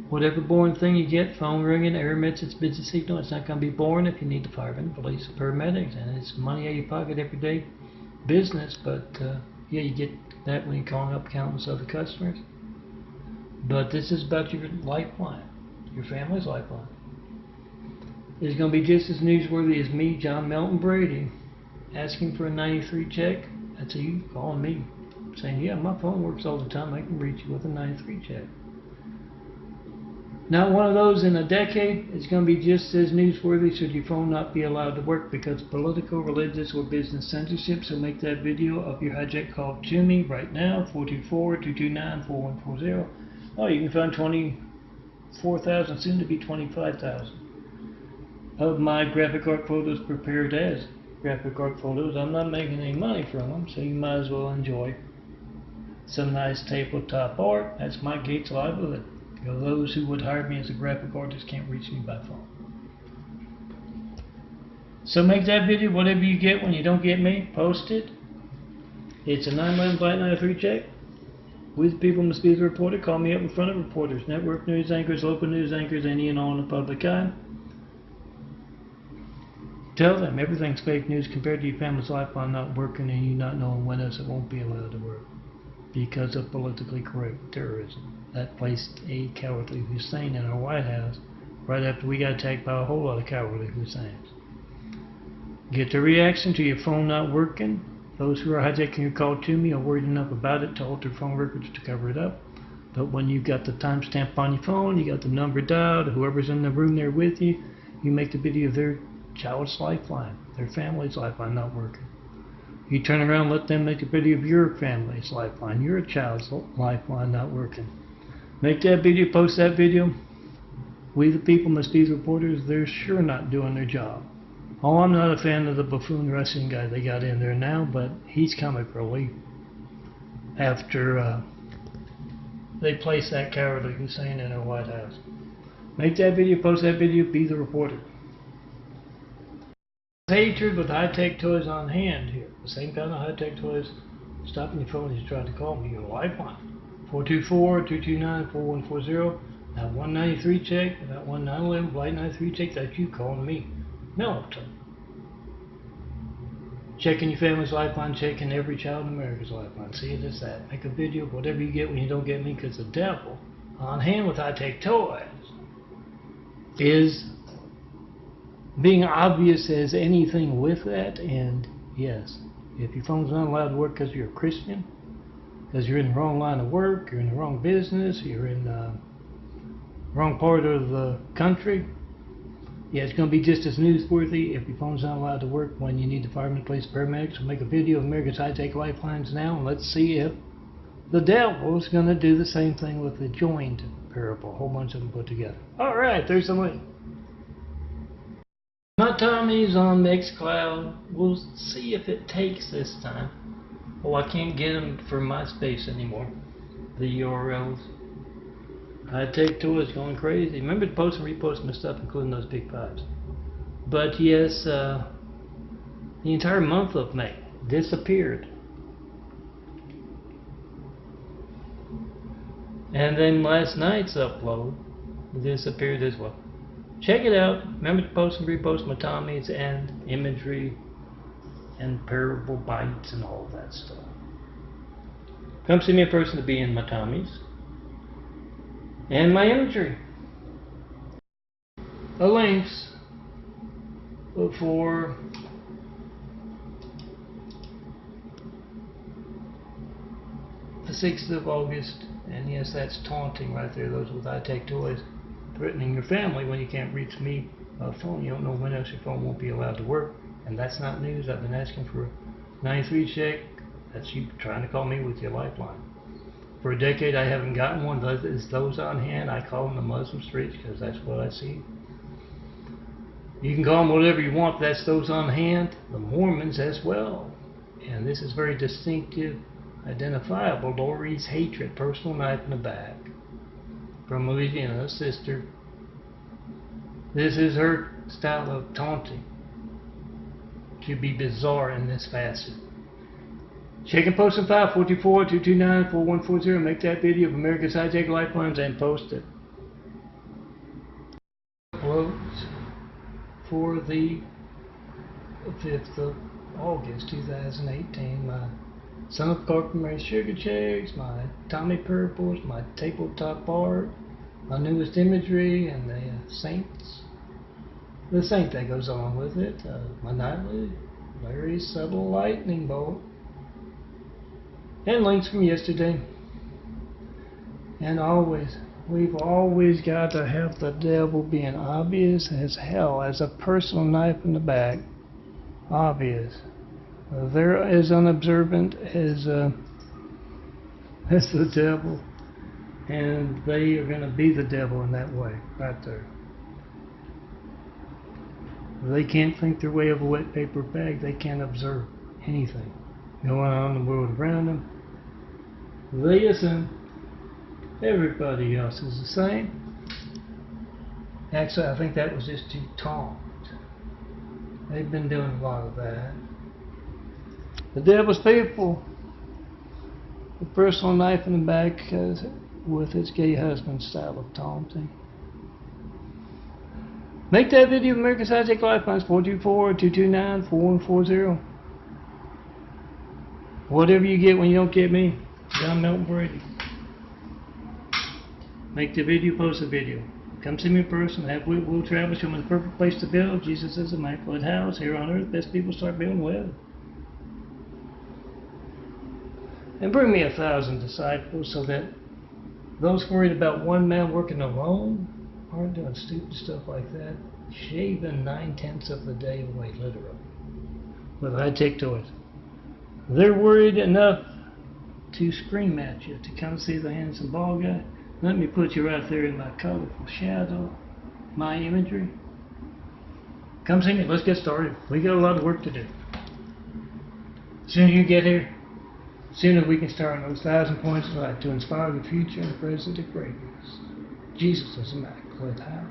[SPEAKER 1] Whatever boring thing you get, phone ringing, error message, busy signal, it's not going to be boring if you need the firemen, police, paramedics, and it's money out of your pocket every day business, but yeah, you get that when you're calling up countless other customers. But this is about your lifeline, your family's lifeline. It's going to be just as newsworthy as me, John Melton Brady, asking for a 93 check. That's you calling me, saying, yeah, my phone works all the time, I can reach you with a 93 check. Not one of those in a decade. It's going to be just as newsworthy should your phone not be allowed to work because of political, religious, or business censorship. So make that video of your hijack call to me right now, 424-229-4140. Oh, you can find 24,000, soon to be 25,000 of my graphic art photos prepared as graphic art photos. I'm not making any money from them, so you might as well enjoy some nice tabletop art. That's my gate's livelihood. Those who would hire me as a graphic artist can't reach me by phone. So make that video, whatever you get when you don't get me, post it. It's a 911 Flight 93 check. With people must be the reporter. Call me up in front of reporters, network news anchors, local news anchors, any and all in the public eye. Tell them everything's fake news compared to your family's lifeline not working and you not knowing when else it won't be allowed to work because of politically correct terrorism. That placed a cowardly Hussein in our White House right after we got attacked by a whole lot of cowardly Husseins. Get the reaction to your phone not working. Those who are hijacking your call to me are worried enough about it to alter phone records to cover it up. But when you've got the timestamp on your phone, you got the number dialed, whoever's in the room there with you, you make the video of their child's lifeline, their family's lifeline not working. You turn around and let them make a video of your family's lifeline, your child's lifeline not working. Make that video, post that video. We the people must be the reporters. They're sure not doing their job. Oh, I'm not a fan of the buffoon Russian guy they got in there now, but he's comic relief after they placed that cowardly Hussein in our White House. Make that video, post that video, be the reporter. Hatred with high-tech toys on hand here. The same kind of high-tech toys stopping your phone as you try to call me. Your lifeline. 424-229-4140. That 193 check, that 1911 Flight 93 check, that's you calling me. MELTON. Checking your family's lifeline, checking every child in America's lifeline. See it as that. Make a video of whatever you get when you don't get me, because the devil on hand with high-tech toys is being obvious as anything with that. And yes, if your phone's not allowed to work because you're a Christian, because you're in the wrong line of work, you're in the wrong business, you're in the wrong part of the country, yeah, it's going to be just as newsworthy if your phone's not allowed to work when you need the firemen, police, paramedics. We'll make a video of America's high-tech lifelines now, and let's see if the devil is going to do the same thing with the joined parable. A whole bunch of them put together. Alright, there's the link. My Tommy's on Mixcloud. We'll see if it takes this time. Oh, I can't get them for MySpace anymore. The URLs. High-tech toys going crazy. Remember to post and repost my stuff, including those big fives. But yes, the entire month of May disappeared. And then last night's upload disappeared as well. Check it out. Remember to post and repost my Tommy's and imagery and parable bites and all that stuff. Come see me in person to be in my Tommy's and my imagery. The links for the 6th of August, and yes, that's taunting right there, those with high-tech toys, threatening your family when you can't reach me by phone. You don't know when else your phone won't be allowed to work, and that's not news. I've been asking for a 93 check. That's you trying to call me with your lifeline. For a decade I haven't gotten one. It's those on hand. I call them the Muslim streets because that's what I see. You can call them whatever you want, but that's those on hand. The Mormons as well. And this is very distinctive, identifiable. Lori's hatred, personal knife in the back. From Louisiana, sister. This is her style of taunting. To be bizarre in this facet. Check and post in 544-229-4140. Make that video of America's Hijacked Lifelines and post it. Uploads for the 5th of August 2018. My Son of Carpenter Sugar Checks, my Tommy Purples, my tabletop art, my newest imagery, and the saints. The saint that goes along with it. My nightly, very subtle lightning bolt. And links from yesterday. And always, we've always got to have the devil being obvious as hell, as a personal knife in the back. Obvious. They're as unobservant as the devil. And they are going to be the devil in that way, right there. They can't think their way of a wet paper bag. They can't observe anything going on in the world around them. They assume everybody else is the same. Actually, I think that was just to taunt. They've been doing a lot of that. The devil's people. The personal knife in the back with its gay husband style of taunting. Make that video of America's Hijacked Lifelines 424-229-4140. Whatever you get when you don't get me, I'm Melton Brady. Make the video, post the video. Come see me in person. We'll travel. Show me the perfect place to build. Jesus is immaculate house here on earth. Best people start building well. And bring me 1,000 disciples so that those worried about one man working alone aren't doing stupid stuff like that. Shaving 9/10 of the day away, literally. With high-tech toys. They're worried enough to scream at you, to come see the handsome bald guy. Let me put you right there in my colorful shadow, my imagery. Come see me, let's get started. We got a lot of work to do. Sooner you get here, sooner we can start on those 1,000 points of light to inspire the future and the present of greatness. Jesus is immaculate house.